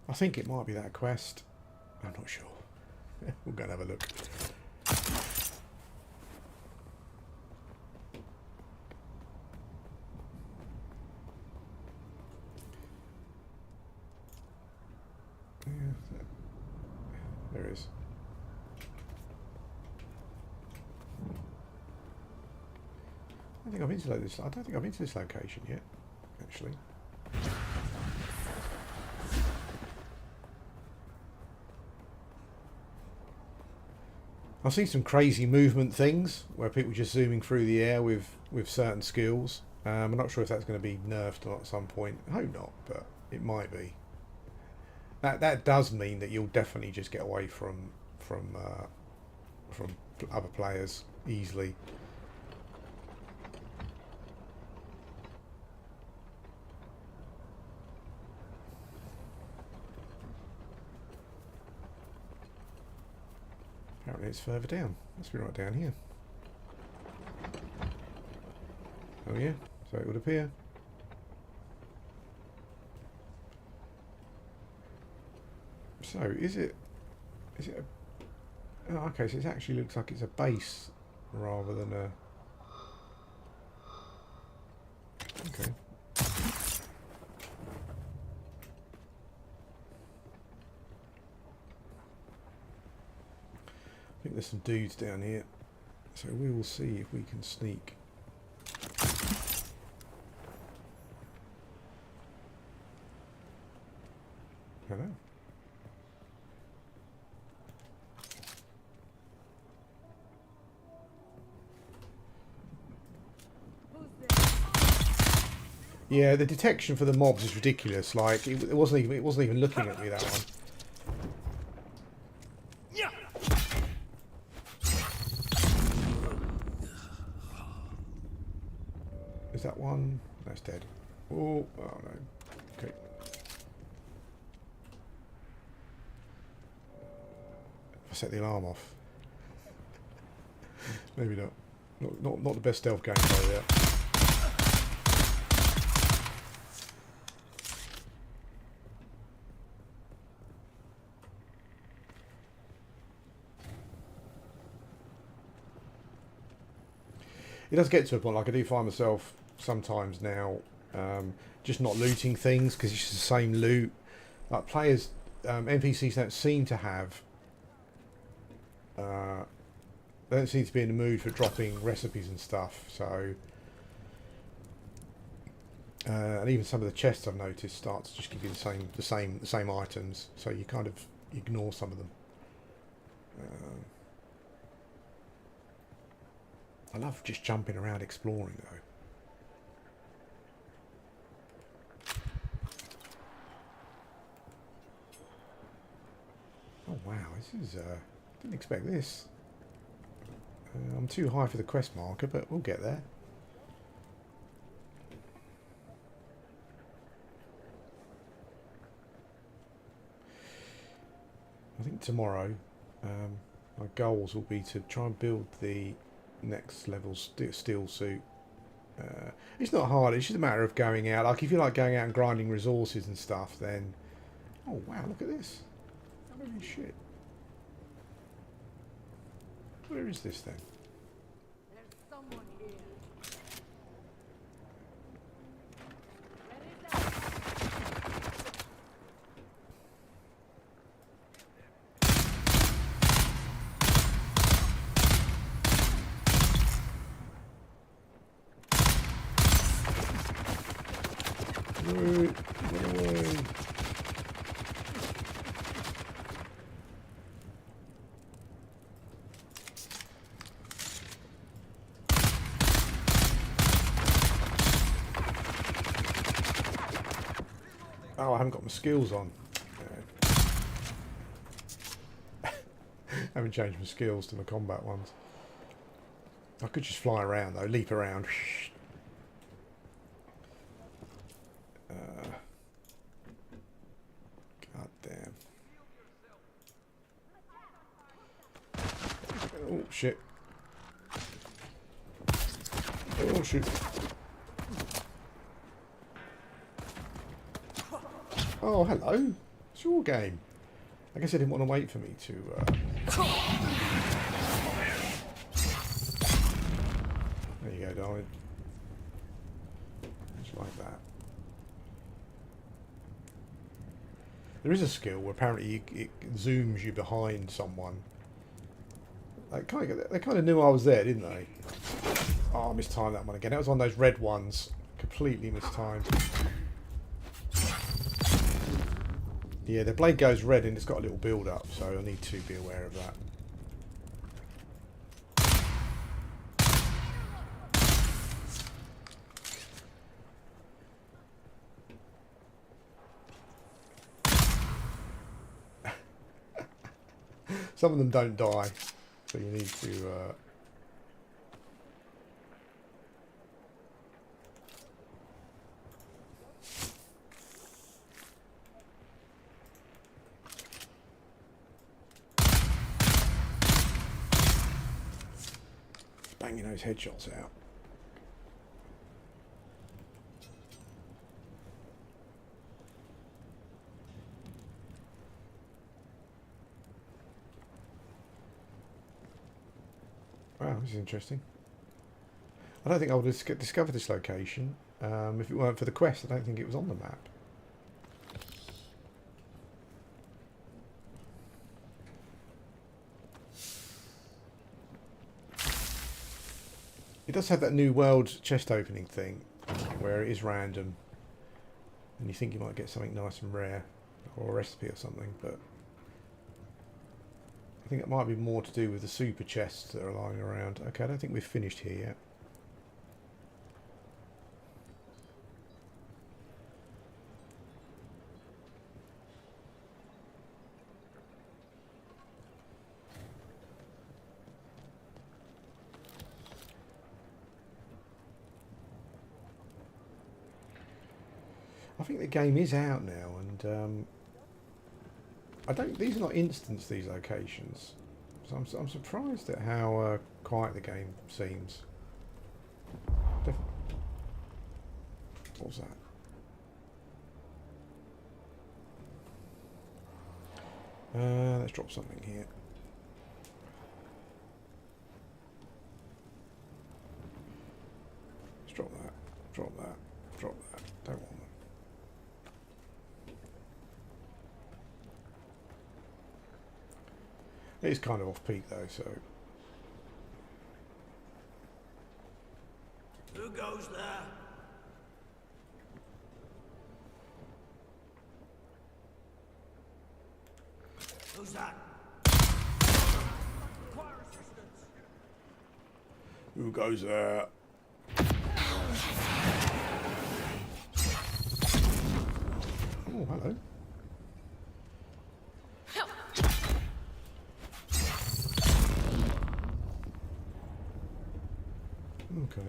I think it might be that quest. I'm not sure. We'll go and have a look. Yeah, there it is. I don't think I've been to this location yet, actually. I've seen some crazy movement things where people just zooming through the air with certain skills. I'm not sure if that's going to be nerfed or not at some point. I hope not, but it might be. That does mean that you'll definitely just get away from other players easily. Apparently it's further down. Must be right down here. Oh yeah, so it would appear. So is it a... Oh, okay, so it actually looks like it's a base rather than a... Okay. I think there's some dudes down here, so we will see if we can sneak. Hello. Yeah, the detection for the mobs is ridiculous. Like it wasn't even looking at me, that one. Is that one? That's dead. Oh no. Okay. If I set the alarm off. Maybe not. Not the best stealth gameplay yet. It does get to a point, like I do find myself sometimes now just not looting things because it's just the same loot. Like players, NPCs don't seem to have, they don't seem to be in the mood for dropping recipes and stuff. So, and even some of the chests I've noticed start to just give you the same items. So you kind of ignore some of them. I love just jumping around exploring though. Oh wow, this is didn't expect this. I'm too high for the quest marker, but we'll get there. I think tomorrow my goals will be to try and build the next level steel suit. It's not hard, it's just a matter of going out. Like if you like going out and grinding resources and stuff, then oh wow, look at this. Holy shit. Where is this then? There's someone here. Run away. Oh, I haven't got my skills on. Yeah. Haven't changed my skills to my combat ones. I could just fly around though, leap around. God damn. Oh shit. Oh shoot. Oh, hello. It's your game. I guess I didn't want to wait for me to... There you go, darling. Just like that. There is a skill where apparently it zooms you behind someone. They kind of knew I was there, didn't they? Oh, I mistimed that one again. That was one of those red ones. Completely mistimed. Yeah, the blade goes red and it's got a little build up, so I need to be aware of that. Some of them don't die, so you need to... banging those headshots out. Wow, this is interesting. I don't think I would have discovered this location if it weren't for the quest. I don't think it was on the map. It does have that new world chest opening thing where it is random and you think you might get something nice and rare or a recipe or something, but I think it might be more to do with the super chests that are lying around. Okay, I don't think we've finished here yet. I think the game is out now, and I don't. These are not instance. These locations, so I'm surprised at how quiet the game seems. What was that? Let's drop something here. Let's drop that. Drop that. Drop that. Don't want that. It is kind of off peak though, so. Who goes there? Who's that? Require assistance. Who goes there? Oh, hello. Okay.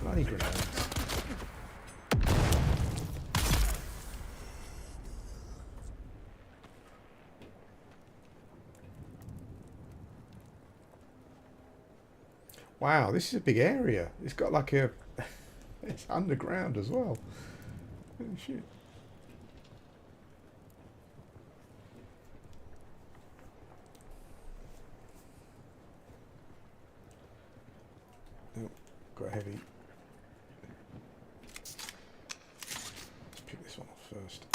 Bloody grenades. Wow, this is a big area. It's got like a... it's underground as well. Oh, shit. Oh, got a heavy. Let's pick this one off first.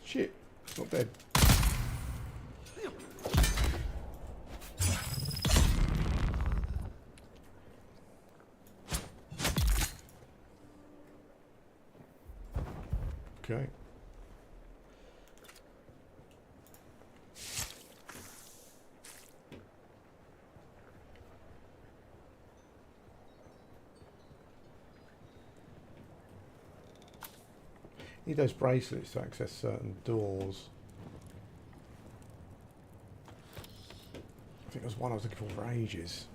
Shit, it's not dead. Okay. Need those bracelets to access certain doors. I think there was one I was looking for ages.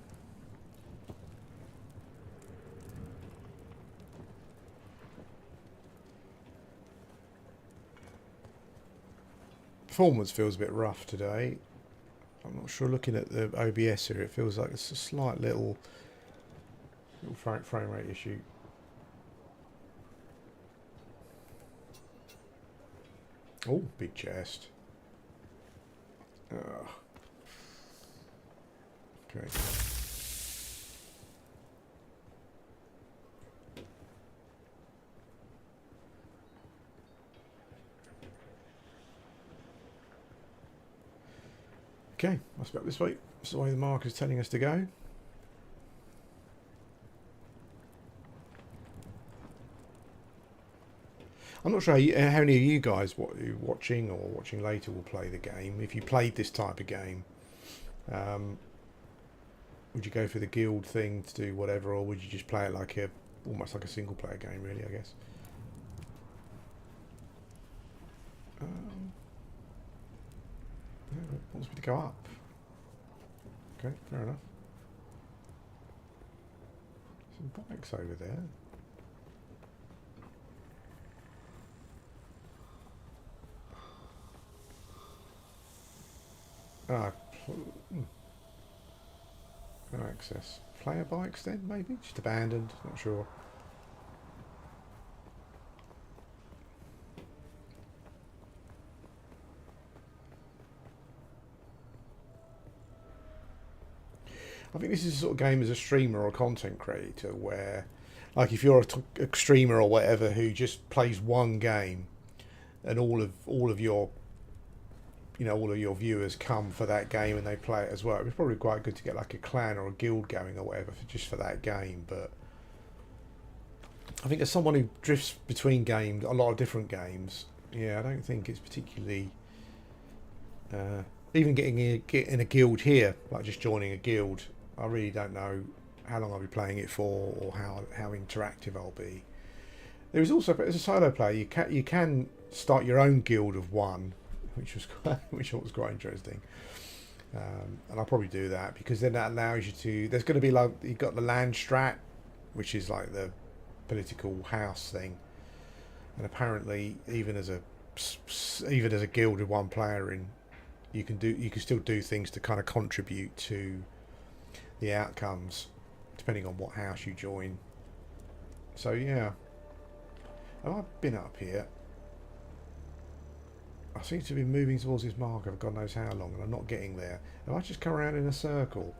Performance feels a bit rough today. I'm not sure, looking at the OBS here, it feels like it's a slight little frame rate issue. Oh, big chest. Ugh. Okay. Okay, let's go this way. This is the way the marker's telling us to go. I'm not sure how many of you guys watching or watching later will play the game. If you played this type of game, would you go for the guild thing to do whatever, or would you just play it like almost like a single player game, really, I guess? Yeah, it wants me to go up. Okay, fair enough. Some bikes over there. No access. Player bikes then, maybe? Just abandoned, not sure. I think this is the sort of game as a streamer or content creator where, like, if you're a streamer or whatever who just plays one game and all of your viewers come for that game and they play it as well, it's probably quite good to get like a clan or a guild going or whatever just for that game. But I think as someone who drifts between games, a lot of different games, yeah, I don't think it's particularly even getting in a guild here, like just joining a guild. I really don't know how long I'll be playing it for or how interactive I'll be. There is also, as a solo player, you can start your own guild of one, which I thought was quite interesting, and I'll probably do that because then that allows you to. There's going to be like you've got the land strat, which is like the political house thing, and apparently even as a guild with one player in, you can still do things to kind of contribute to the outcomes depending on what house you join. So yeah, have I been up here? I seem to be moving towards this marker for God knows how long, and I'm not getting there. Have I just come around in a circle?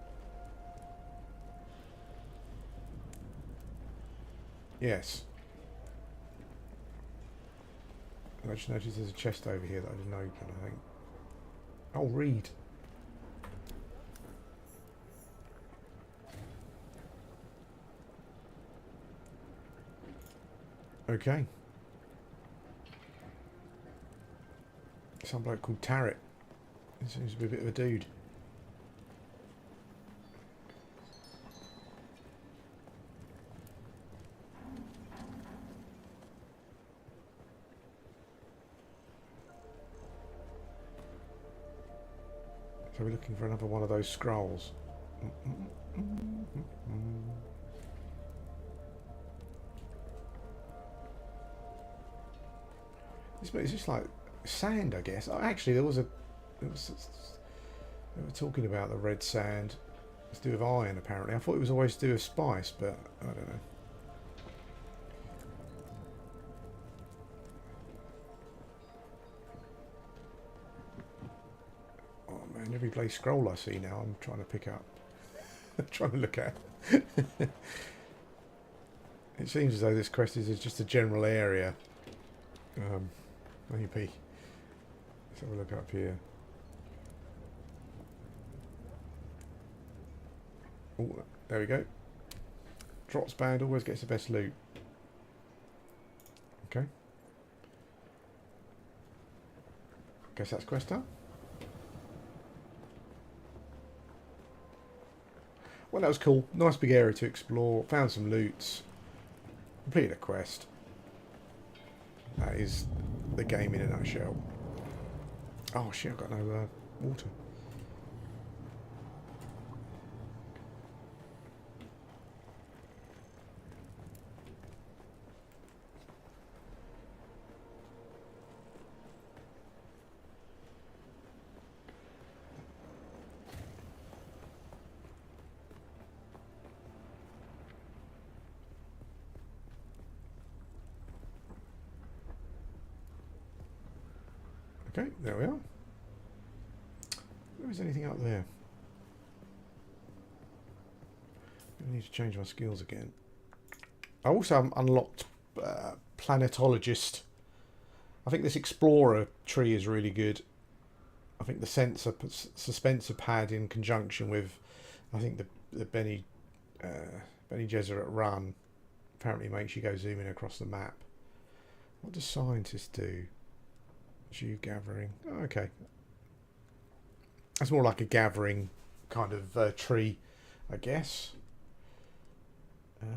Yes. I just noticed there's a chest over here that I didn't open, I think. Oh, read. Okay. Some bloke called Tarrant. He seems to be a bit of a dude. So we're looking for another one of those scrolls. Is this like sand, I guess? Oh, actually, they were talking about the red sand. It's to do with iron, apparently. I thought it was always to do with spice, but I don't know. Oh man, every bloody scroll I see now, I'm trying to pick up. I'm trying to look at. It seems as though this quest is just a general area. Maybe. Let's have a look up here. Oh, there we go. Drops band always gets the best loot. Okay. Guess that's quest done. Well, that was cool. Nice big area to explore. Found some loots. Completed a quest. That is the game in a nutshell. Oh shit, I've got no water. Okay, there we are. There is anything up there? I need to change my skills again. I also unlocked Planetologist. I think this Explorer tree is really good. I think the sensor suspensor pad in conjunction with, I think the Benny Gesserit run apparently makes you go zooming across the map. What do scientists do? Dew gathering. Oh, okay. That's more like a gathering kind of tree, I guess. Hmm.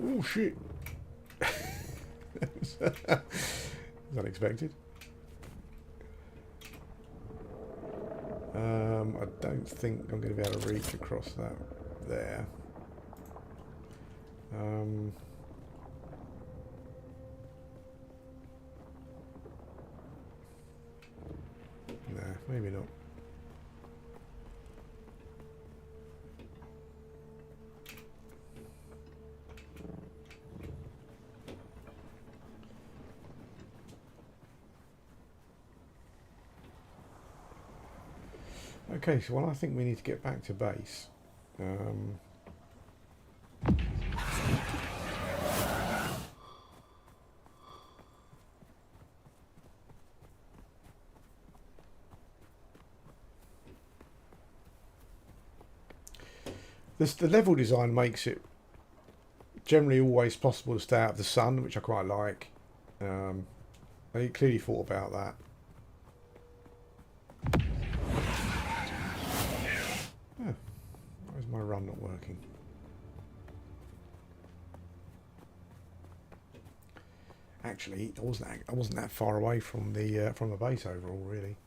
Oh shit. That was unexpected. I don't think I'm going to be able to reach across that there. Nah, maybe not. Okay, so I think we need to get back to base. The level design makes it generally always possible to stay out of the sun, which I quite like. They clearly thought about that. Oh, why is my run not working? Actually, I wasn't that far away from the base overall, really.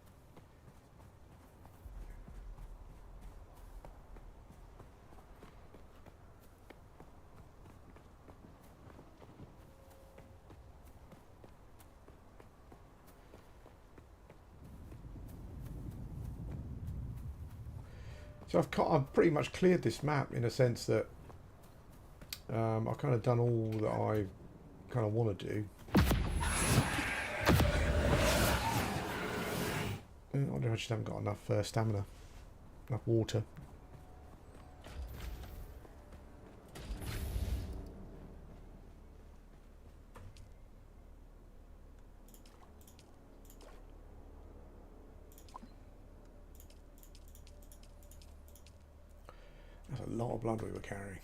So I've pretty much cleared this map in a sense that I've kind of done all that I kind of want to do. I wonder if I just haven't got enough stamina, enough water. That's a lot of blood we were carrying.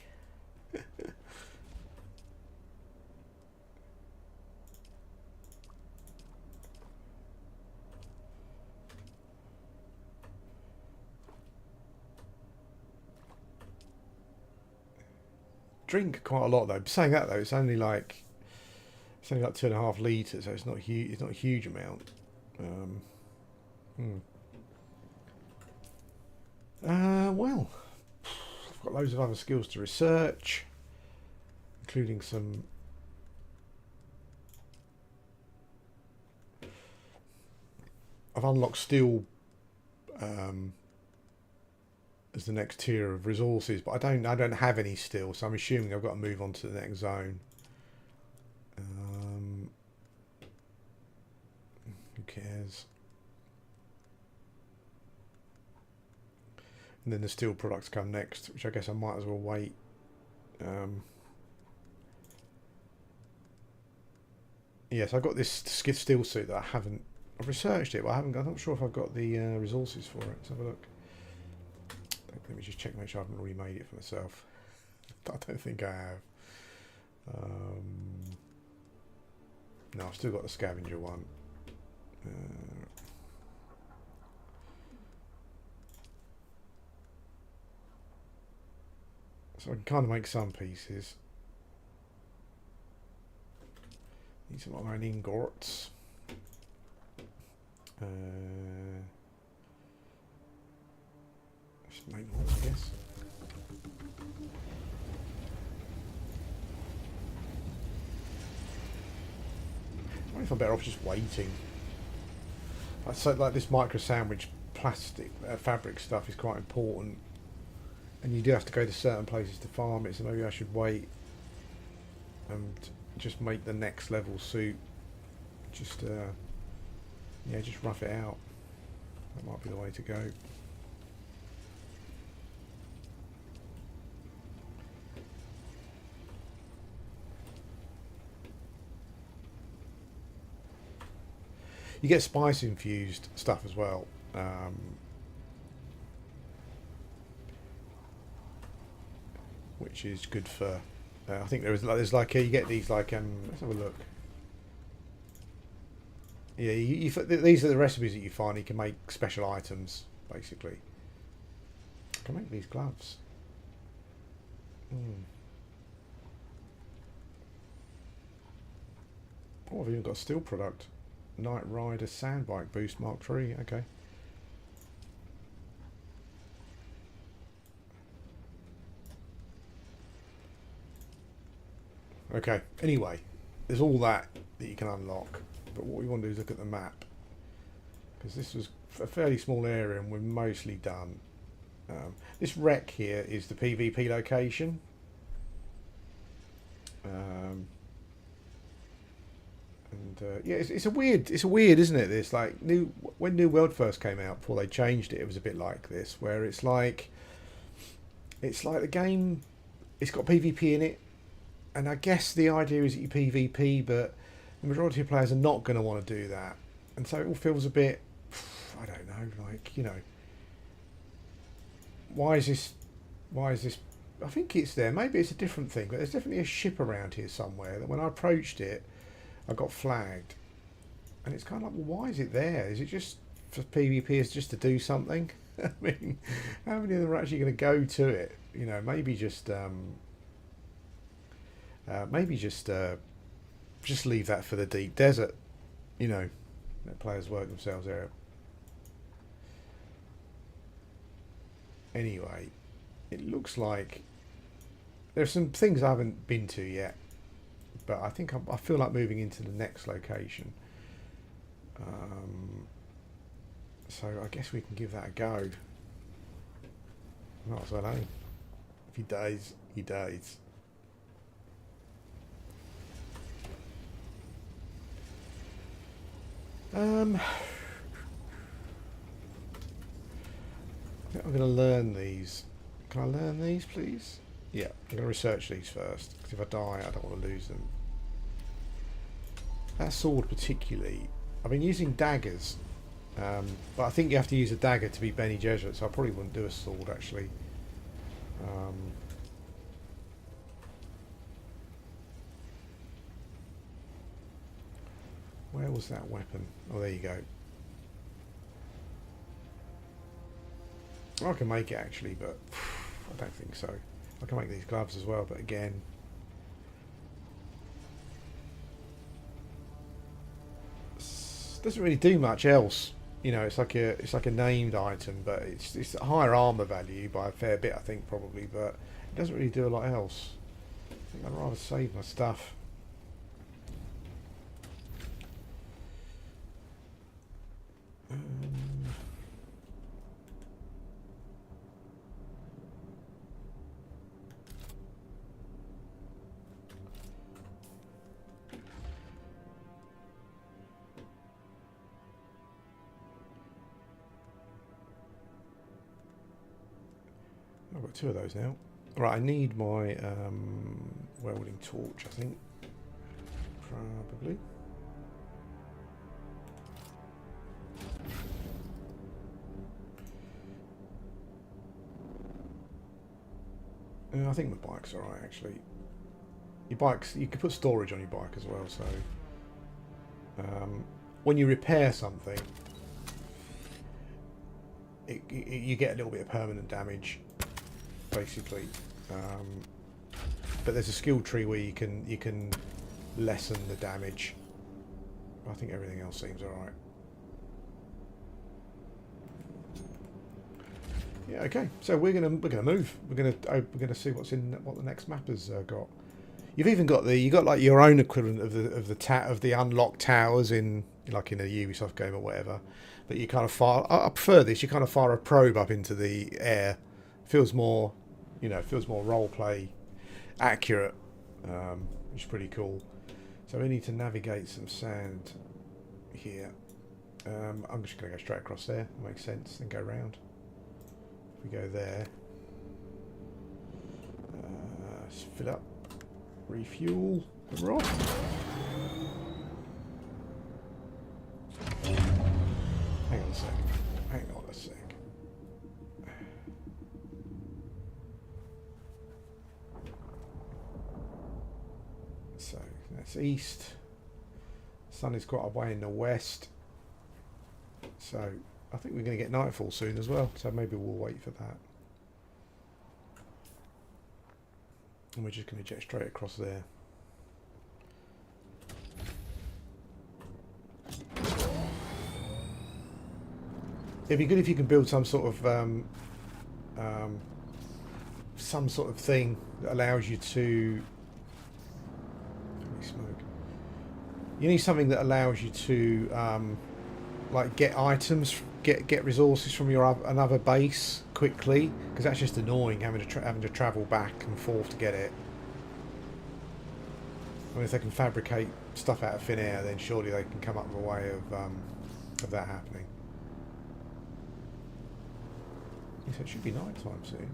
Drink quite a lot though. Saying that though, it's only like 2.5 litres, so it's not huge. It's not a huge amount. Well, I've got loads of other skills to research, including some. I've unlocked steel as the next tier of resources, but I don't have any steel, so I'm assuming I've got to move on to the next zone. Who cares? And then the steel products come next, which I guess I might as well wait. Yes, I've got this steel suit that I've researched it, but I'm not sure if I've got the resources for it. Let's have a look. Let me just check, make sure I haven't already made it for myself. I don't think I have. No, I've still got the scavenger one. So I can kind of make some pieces. Need some iron ingots. Just make more, I guess. I wonder if I'm better off just waiting. So like this micro sandwich plastic fabric stuff is quite important, and you do have to go to certain places to farm it. So maybe I should wait and just make the next level suit. Just yeah, just rough it out. That might be the way to go. You get spice infused stuff as well. Which is good for. I think there's like you get these like let's have a look. Yeah, these are the recipes that you find. You can make special items basically. I can make these gloves. Oh, I've even got a steel product. Night Rider Sandbike Boost Mark III. Okay. Okay. Anyway, there's all that you can unlock, but what we want to do is look at the map, because this was a fairly small area and we're mostly done. This wreck here is the PvP location. Yeah, it's a weird, isn't it? This like when New World first came out, before they changed it, it was a bit like this, where it's like the game, it's got PvP in it, and I guess the idea is that you PvP, but the majority of players are not going to want to do that, and so it all feels a bit, I don't know, like, you know, why is this? I think it's there. Maybe it's a different thing, but there's definitely a ship around here somewhere that when I approached it, I got flagged, and it's kind of like, well, why is it there? Is it just for PvP? Is just to do something? I mean, how many of them are actually going to go to it? You know, maybe just leave that for the deep desert. You know, let players work themselves out. Anyway, it looks like there's some things I haven't been to yet. But I think I feel like moving into the next location. So I guess we can give that a go. Might as well, eh? If he dies, he dies. I'm going to learn these. Can I learn these, please? Yeah, I'm going to research these first, because if I die, I don't want to lose them. That sword particularly, I've been using daggers, but I think you have to use a dagger to be Bene Gesserit, so I probably wouldn't do a sword, actually. Where was that weapon? Oh, there you go. I can make it, actually, but I don't think so. I can make these gloves as well, but again, doesn't really do much else. You know, it's like a named item, but it's a higher armor value by a fair bit, I think, probably, but it doesn't really do a lot else. I think I'd rather save my stuff. I've got 2 of those now. Right, I need my welding torch, I think. Probably. I think the bike's alright actually. Your bikes, you can put storage on your bike as well, so when you repair something, you get a little bit of permanent damage, basically. But there's a skill tree where you can lessen the damage. I think everything else seems alright. Yeah, okay. So we're gonna move. We're gonna see what the next map has got. You've even got like your own equivalent of the unlocked towers in like in a Ubisoft game or whatever. But you kind of fire. I prefer this. You kind of fire a probe up into the air. Feels more, feels more role play accurate, which is pretty cool. So we need to navigate some sand here. I'm just going to go straight across there. Makes sense. Then go round. If we go there, let's fill up, refuel, and we're off. Hang on a sec. Hang on a sec. So that's east. Sun is quite a way in the west. So I think we're going to get nightfall soon as well. So maybe we'll wait for that. And we're just going to jet straight across there. It'd be good if you can build some sort of thing that allows you to. Smoke. You need something that allows you to like get items, get resources from another base quickly, because that's just annoying having to travel back and forth to get it. I mean, if they can fabricate stuff out of thin air, then surely they can come up with a way of that happening. So it should be night time soon.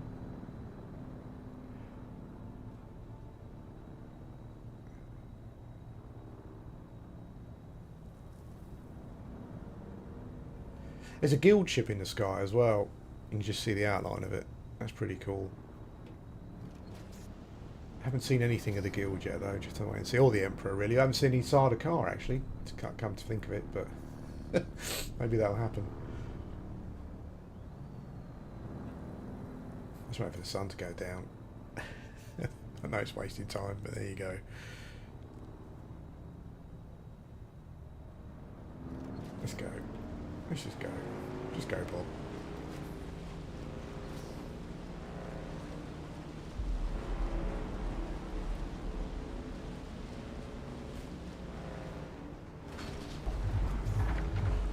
There's a guild ship in the sky as well. You can just see the outline of it. That's pretty cool. Haven't seen anything of the guild yet though, just to wait and see. Or the Emperor really. I haven't seen inside a car actually, to come to think of it, but maybe that'll happen. Let's wait for the sun to go down. I know it's wasting time, but there you go. Let's go. Let's just go. Just go, Bob.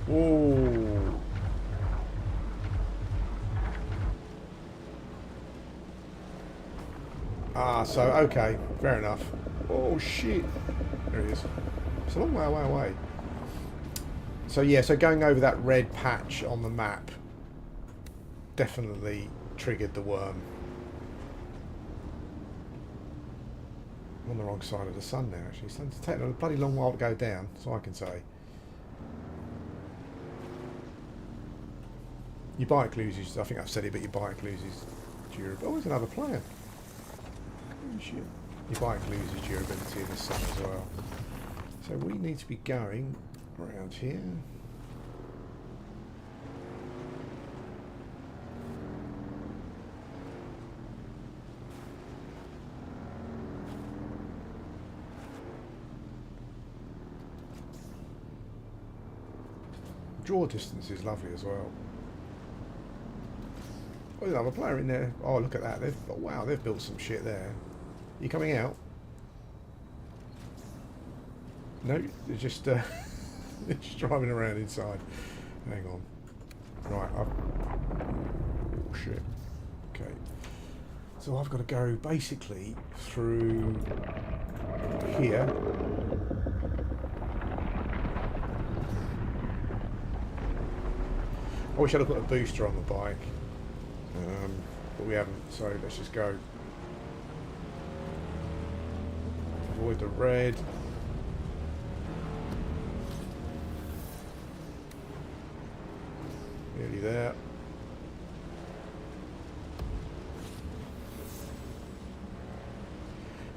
Whoa. Ah, so, okay. Fair enough. Oh, shit. There he is. It's a long way away. So yeah, so going over that red patch on the map definitely triggered the worm. I'm on the wrong side of the sun now actually. It's taking a bloody long while to go down, so I can say. Your bike loses, I think I've said it, but your bike loses durability. Oh, there's another player. Oh shit. Your bike loses durability in the sun as well. So we need to be going around here. Draw distance is lovely as well. Oh, there's another player in there. Oh, look at that. Wow, they've built some shit there. You coming out? No, they're just they're just driving around inside. Hang on. Right, oh shit. Okay. So I've got to go basically through here. I wish I'd have put a booster on the bike, but we haven't, so let's just go. Avoid the red. Nearly there.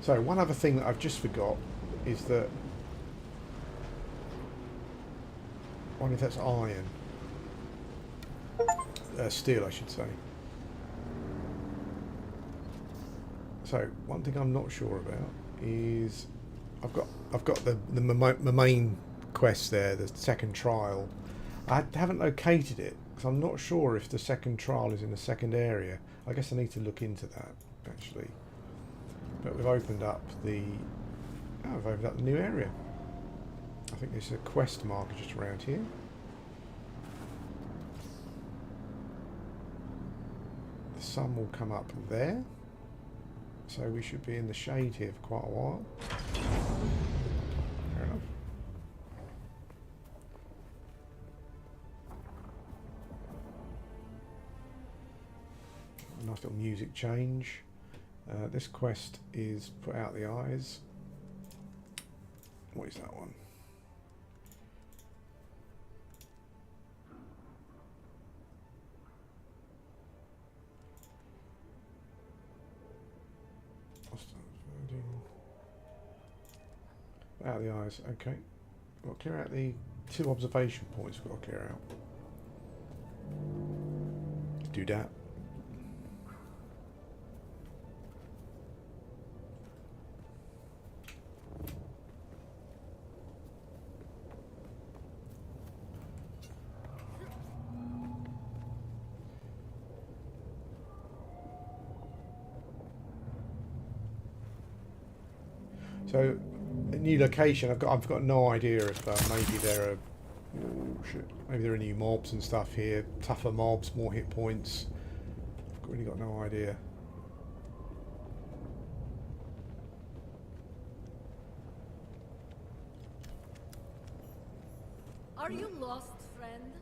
So one other thing that I've just forgot is that, I wonder if that's iron. Steel, I should say. So one thing I'm not sure about is I've got the main quest there, the second trial. I haven't located it because I'm not sure if the second trial is in the second area. I guess I need to look into that actually. But we've opened up the new area. I think there's a quest marker just around here. The sun will come up there. So we should be in the shade here for quite a while. Fair enough. Nice little music change. This quest is put out the eyes. What is that one? Out of the eyes, okay. We'll clear out the 2 observation points we've got to clear out. Let's do that. So, a new location. I've got no idea if maybe there are maybe there are new mobs and stuff here. Tougher mobs, more hit points. I've really got no idea. Are you lost, friend?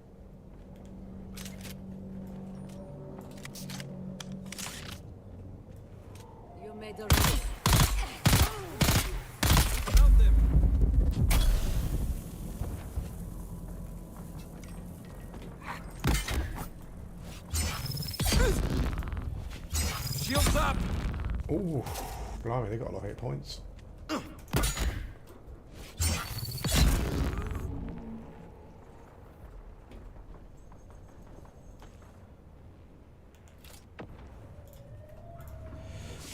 You made a Found them. Shields up. Ooh, blimey, they got a lot of hit points.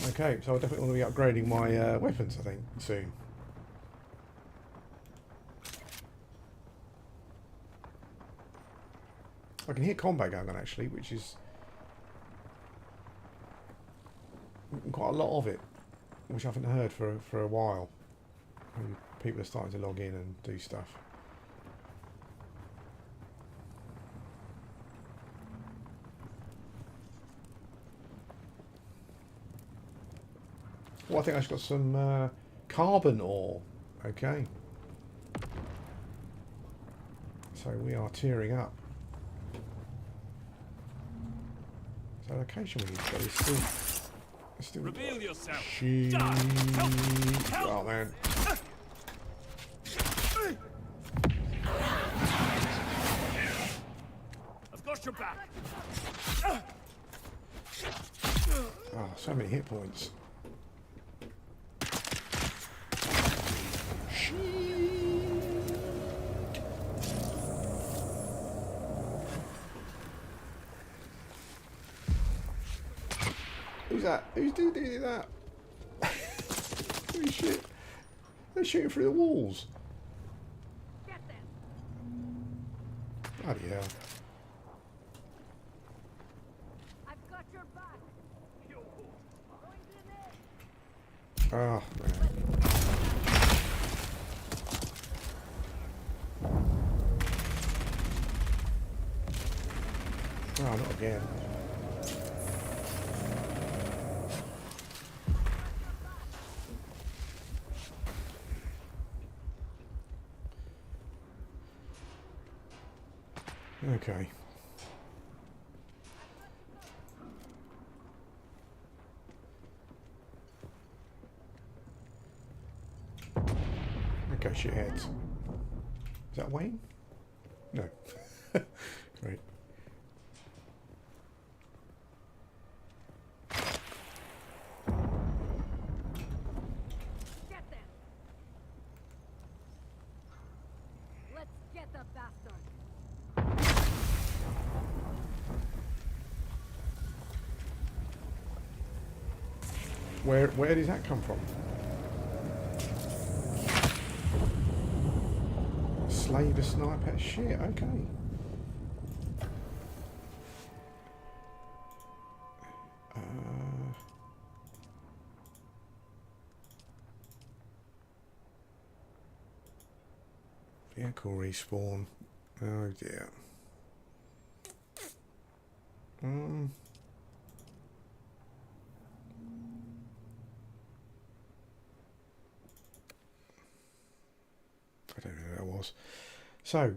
Okay, so I definitely want to be upgrading my weapons, I think, soon. I can hear combat going on actually, which is quite a lot of it, which I haven't heard for a while. Maybe people are starting to log in and do stuff. Well, I think I've got some carbon ore. Okay. So we are tearing up. So location we need to go is still Reveal yourself. She... Oh man. I've got your back. Oh, so many hit points. Who's that? Who's doing that? Holy shit. They're shooting through the walls. Get them. Bloody hell. I've got your back. Going grenade. Oh, man. Oh, not again. Okay. Okay, shitheads. Is that Wayne? No. Great. Where does that come from? Slave a sniper? Shit, okay. Vehicle respawn. Oh dear. I don't know who that was. So,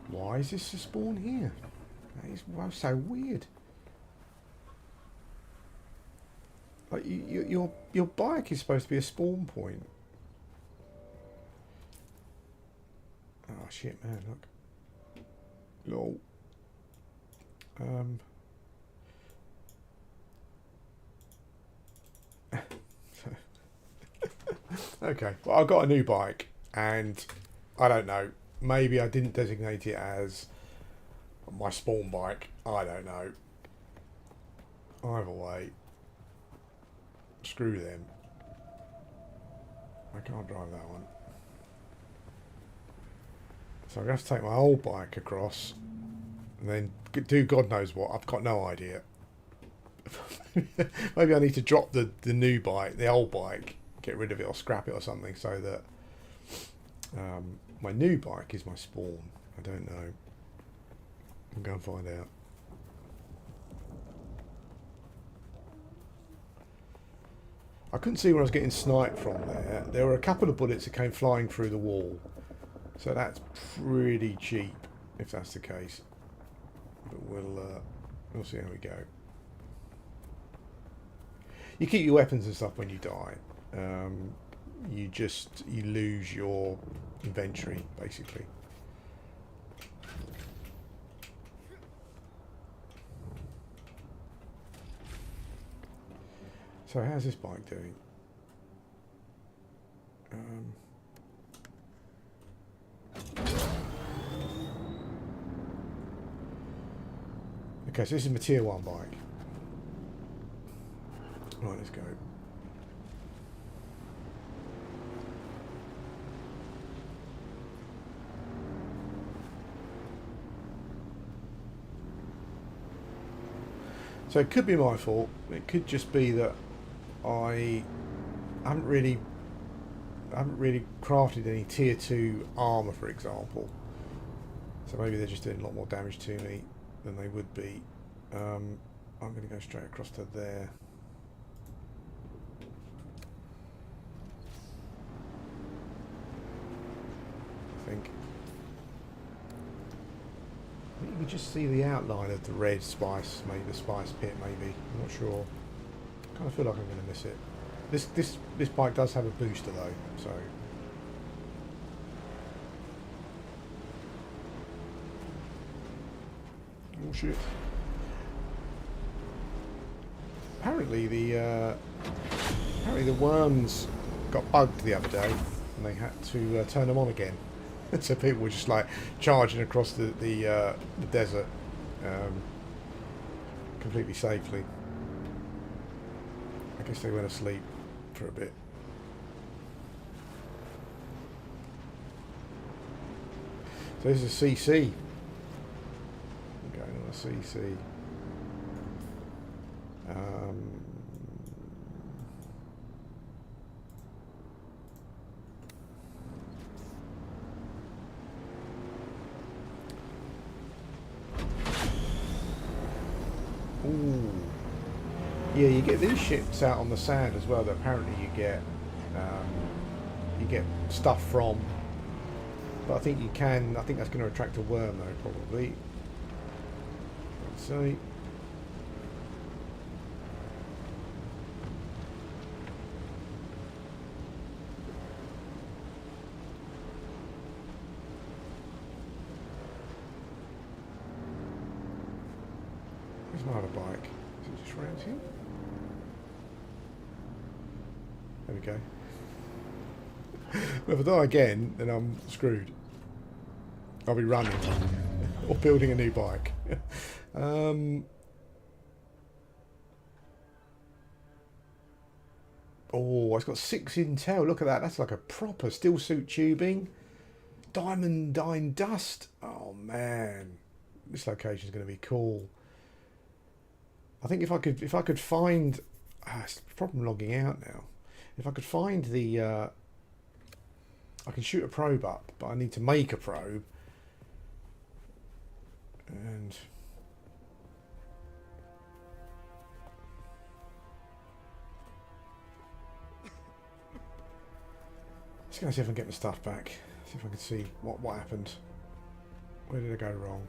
why is this a spawn here? That is so weird. Like your bike is supposed to be a spawn point. Oh shit, man! Look. Lol. Okay, well, I've got a new bike, and I don't know. Maybe I didn't designate it as my spawn bike. I don't know. Either way, screw them. I can't drive that one. So I'm going to have to take my old bike across, and then do God knows what. I've got no idea. Maybe I need to drop the new bike, the old bike, get rid of it or scrap it or something, so that my new bike is my spawn. I don't know. I'll go and find out. I couldn't see where I was getting sniped from there. There were a couple of bullets that came flying through the wall. So that's pretty cheap, if that's the case. But we'll see how we go. You keep your weapons and stuff when you die. You lose your inventory, basically. So how's this bike doing? Okay, so this is my tier 1 bike. Right, let's go. So it could be my fault. It could just be that I haven't really crafted any tier 2 armour, for example. So maybe they're just doing a lot more damage to me than they would be. I'm going to go straight across to there. I think you can just see the outline of the red spice, maybe the spice pit, maybe. I'm not sure. I kind of feel like I'm going to miss it. This bike does have a booster though, so. Oh shit. Apparently the worms got bugged the other day, and they had to turn them on again. So people were just like charging across the desert completely safely. I guess they went asleep for a bit. So this is a CC. I'm going on a CC. Ooh. Yeah, you get these ships out on the sand as well that apparently you get stuff from. But I think that's going to attract a worm though, probably. Let's see. Where's my other bike? Is it just around here? There we go. If I die again, then I'm screwed. I'll be running or building a new bike. Oh, it's got 6 intel. Look at that. That's like a proper steel suit tubing. Diamondine dust. Oh man, this location is going to be cool. I think if I could find, it's a problem logging out now. If I could find the, I can shoot a probe up, but I need to make a probe. And let's go see if I can get my stuff back. See if I can see what happened. Where did I go wrong?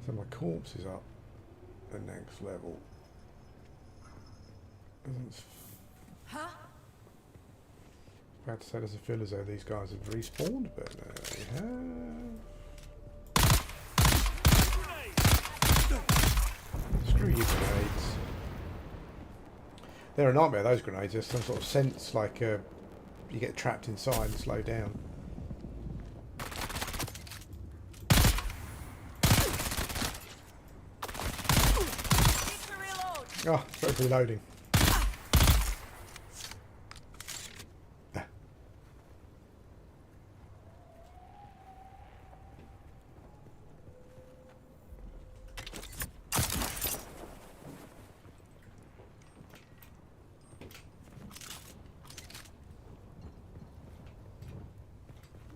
So my corpse is up the next level. Huh? About to say, does it feel as though these guys have respawned, but they have. Screw you, grenades. They're a nightmare, those grenades. There's some sort of sense like you get trapped inside and slow down. Oh, sorry for reloading.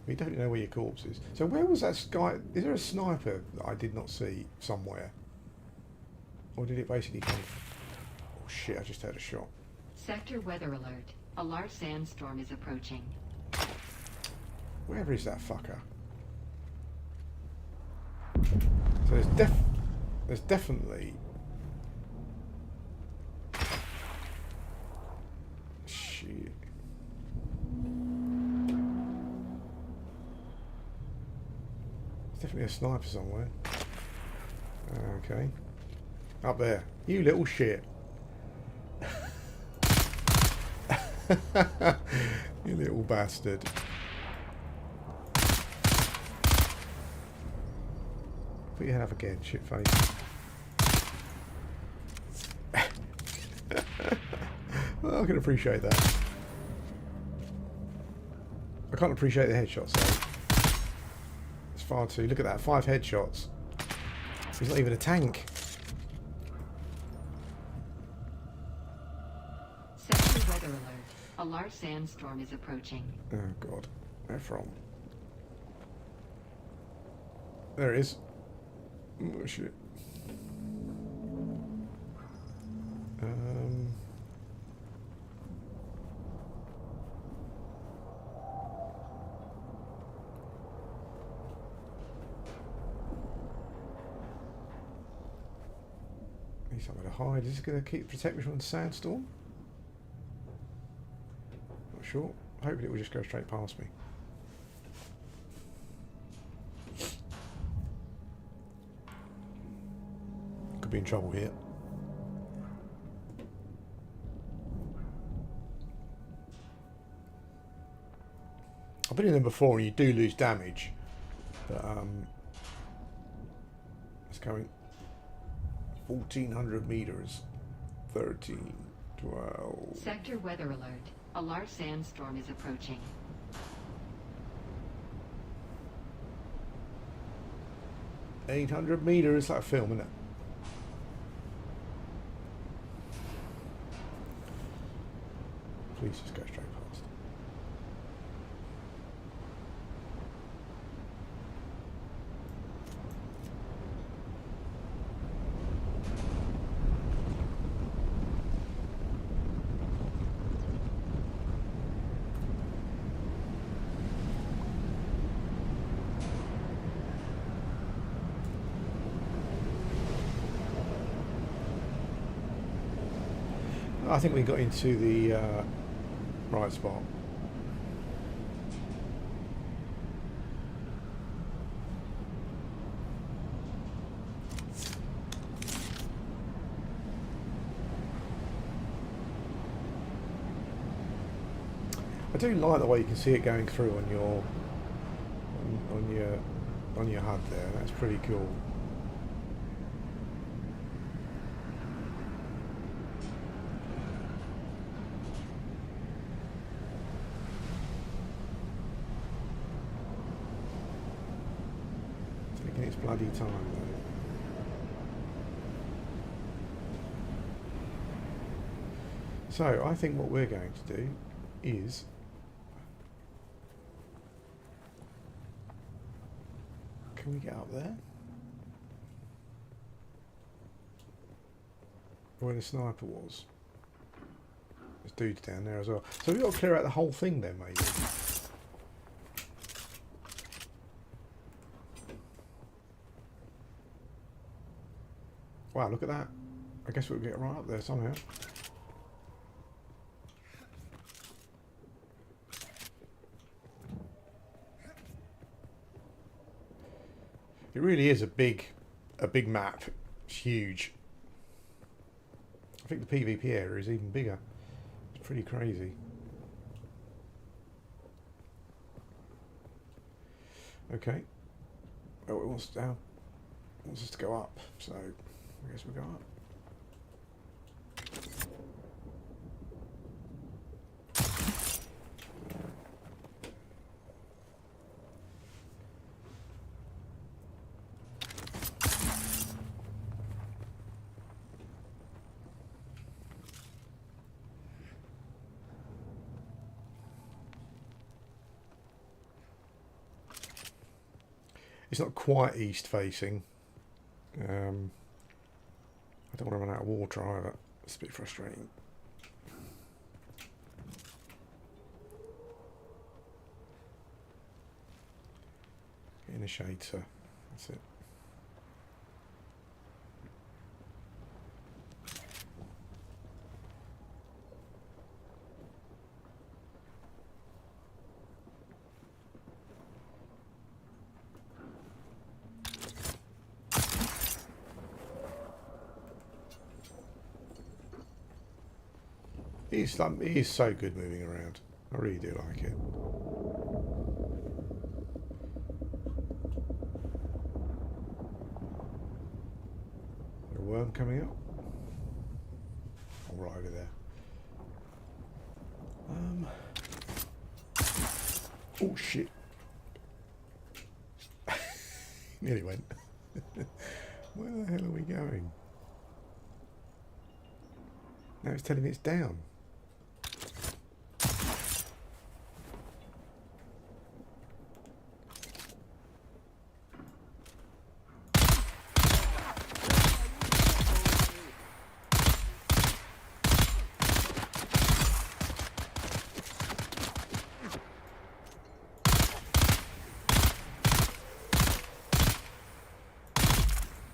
We don't know where your corpse is. So where was that guy? Is there a sniper that I did not see somewhere? Or did it basically come... Oh shit, I just had a shot. Sector weather alert. A large sandstorm is approaching. Where is that fucker? So there's definitely... Shit. There's definitely a sniper somewhere. Okay. Up there. You little shit. You little bastard. Put your head up again, shit face. Well, I can appreciate that. I can't appreciate the headshots though. It's far too... Look at that, 5 headshots. He's not even a tank. Sector weather alert. A large sandstorm is approaching. Oh god. Where from? There it is. Oh shit. Need somewhere to hide. Is this going to protect me from the sandstorm? Not sure. Hopefully it will just go straight past me. Could be in trouble here. I've been in them before and you do lose damage. But it's going 1400 meters. 13, 12. Sector weather alert. A large sandstorm is approaching. $800 meters. It's like a film, isn't it? Please just go straight past. I think we got into the right spot. I do like the way you can see it going through on your on your HUD there. That's pretty cool. Taking its bloody time though. So I think what we're going to do is can we get up there? Where the sniper was. There's dudes down there as well. So we've got to clear out the whole thing then, maybe. Wow, look at that. I guess we'll get right up there somehow. It really is a big map. It's huge. I think the PvP area is even bigger. It's pretty crazy. Okay. Oh, it wants down. It wants us to go up. So I guess we'll go up. It's not quite east facing. I don't want to run out of water either. It's a bit frustrating. Get in the shade, sir. That's it. It is so good moving around. I really do like it. A worm coming up. Oh, right over there. Oh shit! Nearly went. Where the hell are we going? Now it's telling me it's down.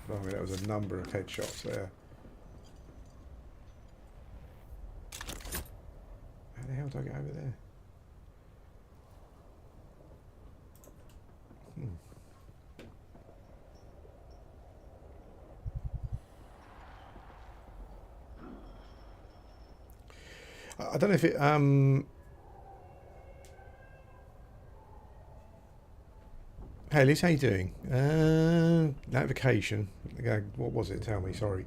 Blimey, that was a number of headshots there. How the hell do I get over there? I don't know if it Hey Liz, how you doing? Notification. What was it? Tell me, sorry.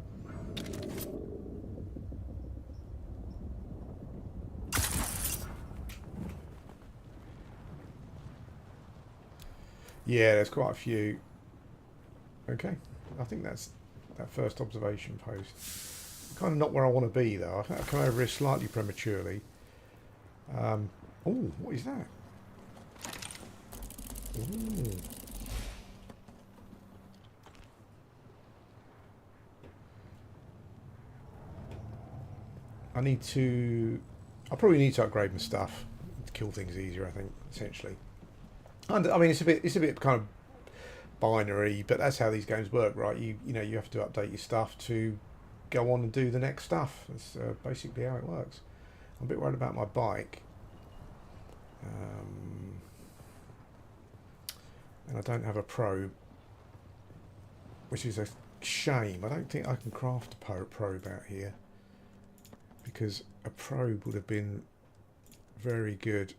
Yeah, there's quite a few. Okay, I think that's that first observation post. Kind of not where I want to be though. I come over here slightly prematurely. Oh, what is that? Ooh. I probably need to upgrade my stuff to kill things easier, I think, essentially. And I mean, it's a bit kind of binary, but that's how these games work, right? You know, you have to update your stuff to go on and do the next stuff. That's basically how it works. I'm a bit worried about my bike. And I don't have a probe, which is a shame. I don't think I can craft a probe out here, because a probe would have been very good.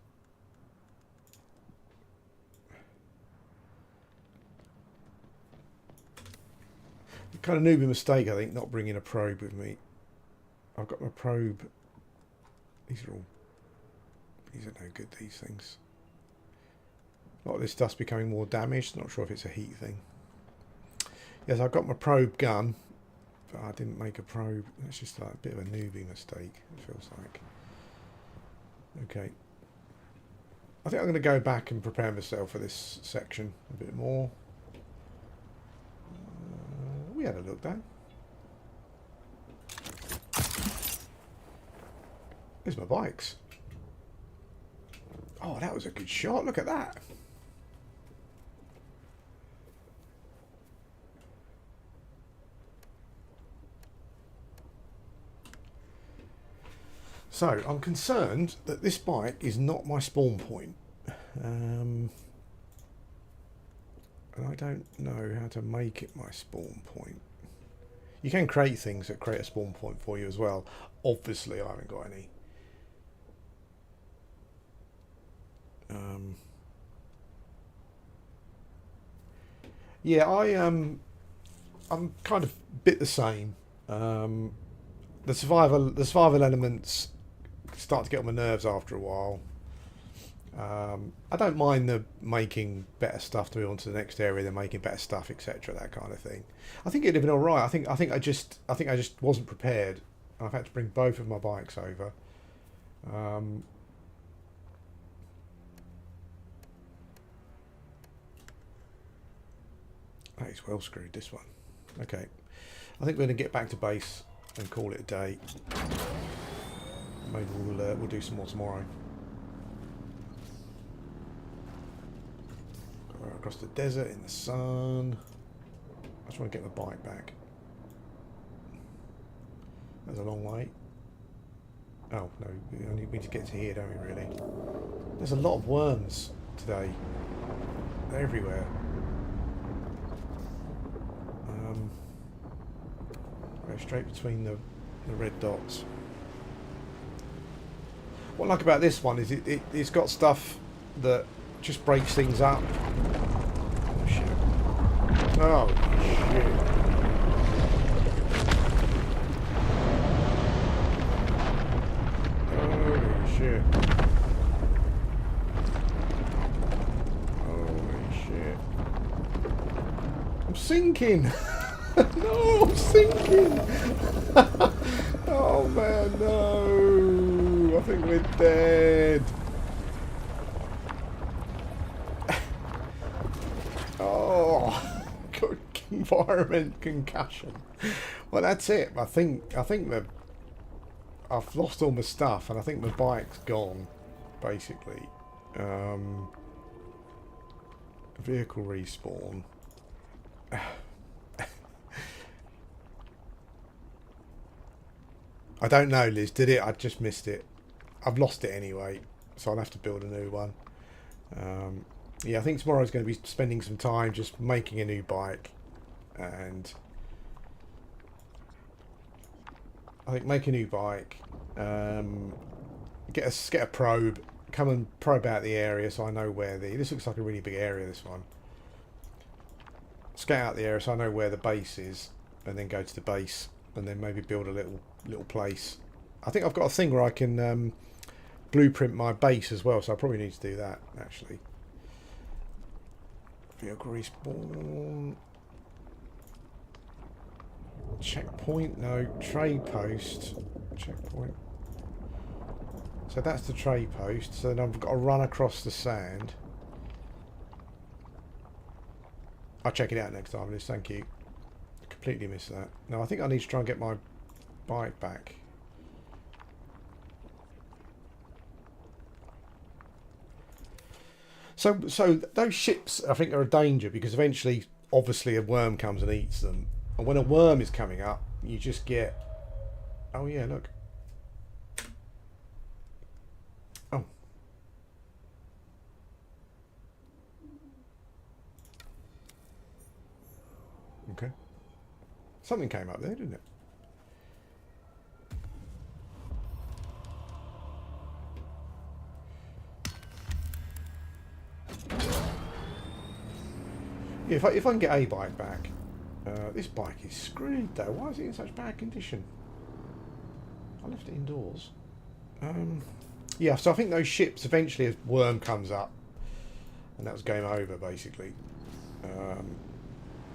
Kind of newbie mistake, I think, not bringing a probe with me. I've got my probe. These are no good, these things. A lot of this stuff's becoming more damaged. Not sure if it's a heat thing. Yes, I've got my probe gun, but I didn't make a probe. That's just like a bit of a newbie mistake, it feels like. Okay. I think I'm going to go back and prepare myself for this section a bit more. We had a look down. There's my bikes. Oh, that was a good shot. Look at that. So, I'm concerned that this bike is not my spawn point. And I don't know how to make it my spawn point. You can create things that create a spawn point for you as well. Obviously, I haven't got any. Yeah, I'm kind of bit the same. The survival elements start to get on my nerves after a while. I don't mind the making better stuff to move on to the next area, then making better stuff, etc. That kind of thing. I think it'd have been all right. I think I just wasn't prepared. I've had to bring both of my bikes over. That is well screwed, this one. Okay, I think we're going to get back to base and call it a day. Maybe we'll do some more tomorrow. Across the desert in the sun. I just want to get my bike back. That's a long way. Oh no, we only need to get to here, don't we? Really? There's a lot of worms today. They're everywhere. Go straight between the red dots. What I like about this one is it's got stuff that just breaks things up. Oh shit. Oh shit. Holy shit. Holy shit. I'm sinking. No, I'm sinking. Oh man, no. I think we're dead. Oh, good environment concussion. Well, that's it. I think that I've lost all my stuff, and I think my bike's gone, basically. Vehicle respawn. I don't know, Liz. Did it? I just missed it. I've lost it anyway, so I'll have to build a new one. Yeah, I think tomorrow's going to be spending some time just making a new bike, and I think make a new bike, get a probe, come and probe out the area so I know where this looks like a really big area, this one. Scout out the area so I know where the base is, and then go to the base, and then maybe build a little place. I think I've got a thing where I can blueprint my base as well, so I probably need to do that actually. Vehicle respawn. Checkpoint, no. Trade post. Checkpoint. So that's the trade post. So then I've got to run across the sand. I'll check it out next time, Liz. Thank you. Completely missed that. No, I think I need to try and get my bike back. So those ships, I think, are a danger because eventually, obviously, a worm comes and eats them. And when a worm is coming up, you just get... Oh yeah, look. Oh. Okay. Something came up there, didn't it? Yeah, if I can get a bike back. This bike is screwed though. Why is it in such bad condition? I left it indoors. Yeah, so I think those ships eventually, as Worm comes up, and that was game over basically.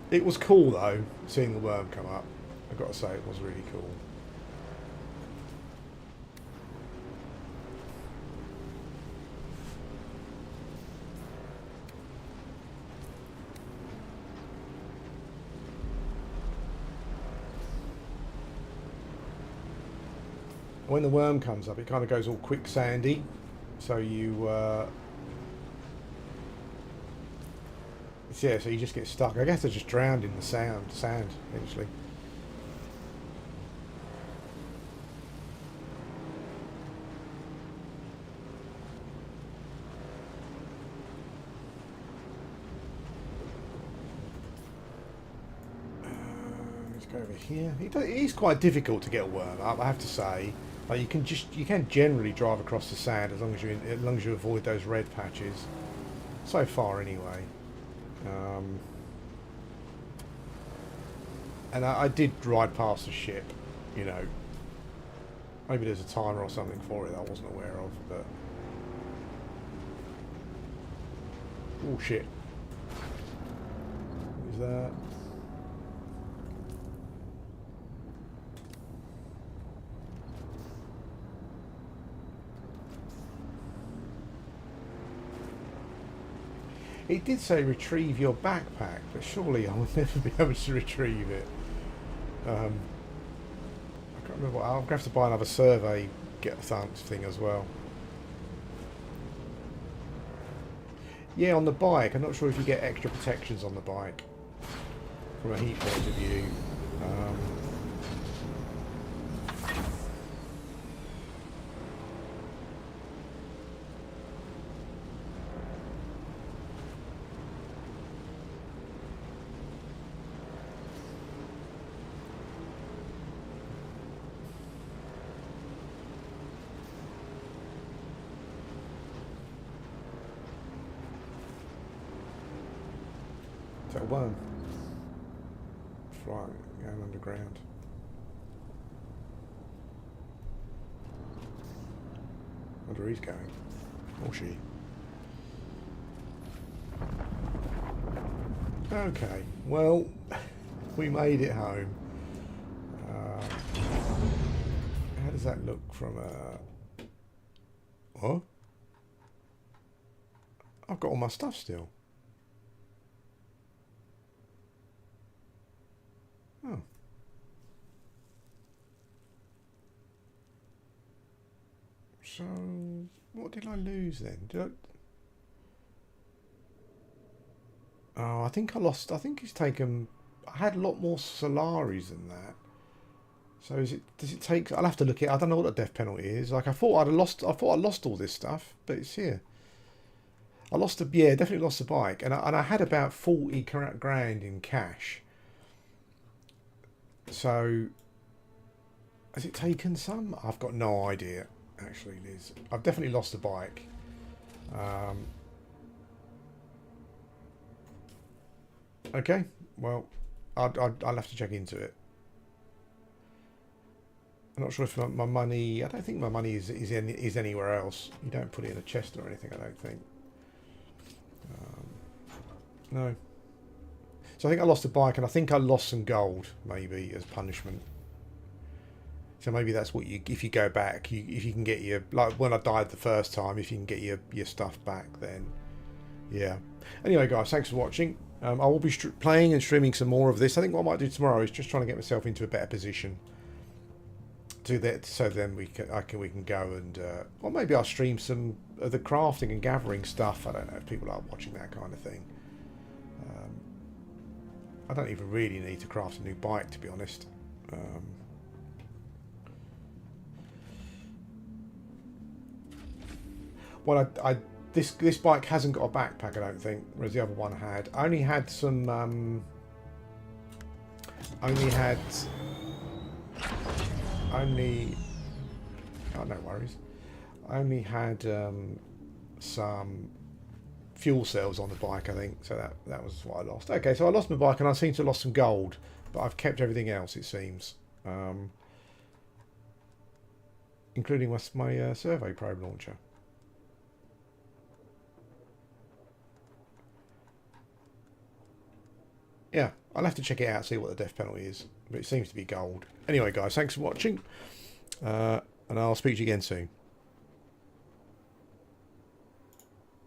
It was cool though, seeing the Worm come up. I've got to say, it was really cool. When the Worm comes up, it kind of goes all quicksandy, so you yeah, so you just get stuck. I guess they're just drowned in the sand eventually. Let's go over here. He's quite difficult to get a Worm up, I have to say. Like you can generally drive across the sand as long as you avoid those red patches. So far, anyway. And I did ride past the ship, you know. Maybe there's a timer or something for it that I wasn't aware of, but... Oh shit. What is that? It did say retrieve your backpack, but surely I will never be able to retrieve it. I can't remember. I'll have to buy another survey get thing as well. Yeah, on the bike. I'm not sure if you get extra protections on the bike from a heat point of view. Is that a worm? Flying, going underground. Wonder where he's going. Or she. Okay, well, we made it home. How does that look from a... What? I've got all my stuff still. Oh. So, what did I lose then? Oh, I think I lost. I think it's taken. I had a lot more Solaris than that. So does it take? I'll have to look at it. I don't know what the death penalty is. Like I thought I lost all this stuff, but it's here. I lost yeah, definitely lost the bike, and I had about 40 grand in cash. So, has it taken some? I've got no idea, actually, Liz. I've definitely lost the bike. Okay, well, I'll have to check into it. I'm not sure if my money... I don't think my money is anywhere else. You don't put it in a chest or anything, I don't think. No. So I think I lost the bike, and I think I lost some gold, maybe, as punishment. So maybe that's what you... If you go back, if you can get your... Like, when I died the first time, if you can get your stuff back, then... Yeah. Anyway, guys, thanks for watching. I will be playing and streaming some more of this. I think what I might do tomorrow is just trying to get myself into a better position. Do that, so then we can go and... or maybe I'll stream some of the crafting and gathering stuff. I don't know if people are watching that kind of thing. I don't even really need to craft a new bike, to be honest. Well, this bike hasn't got a backpack, I don't think, whereas the other one had. I only had some. Oh, no worries. I only had some fuel cells on the bike, I think. So that was what I lost. Okay, so I lost my bike and I seem to have lost some gold, but I've kept everything else, it seems, including my survey probe launcher. Yeah, I'll have to check it out, see what the death penalty is. But it seems to be gold. Anyway, guys, thanks for watching. And I'll speak to you again soon.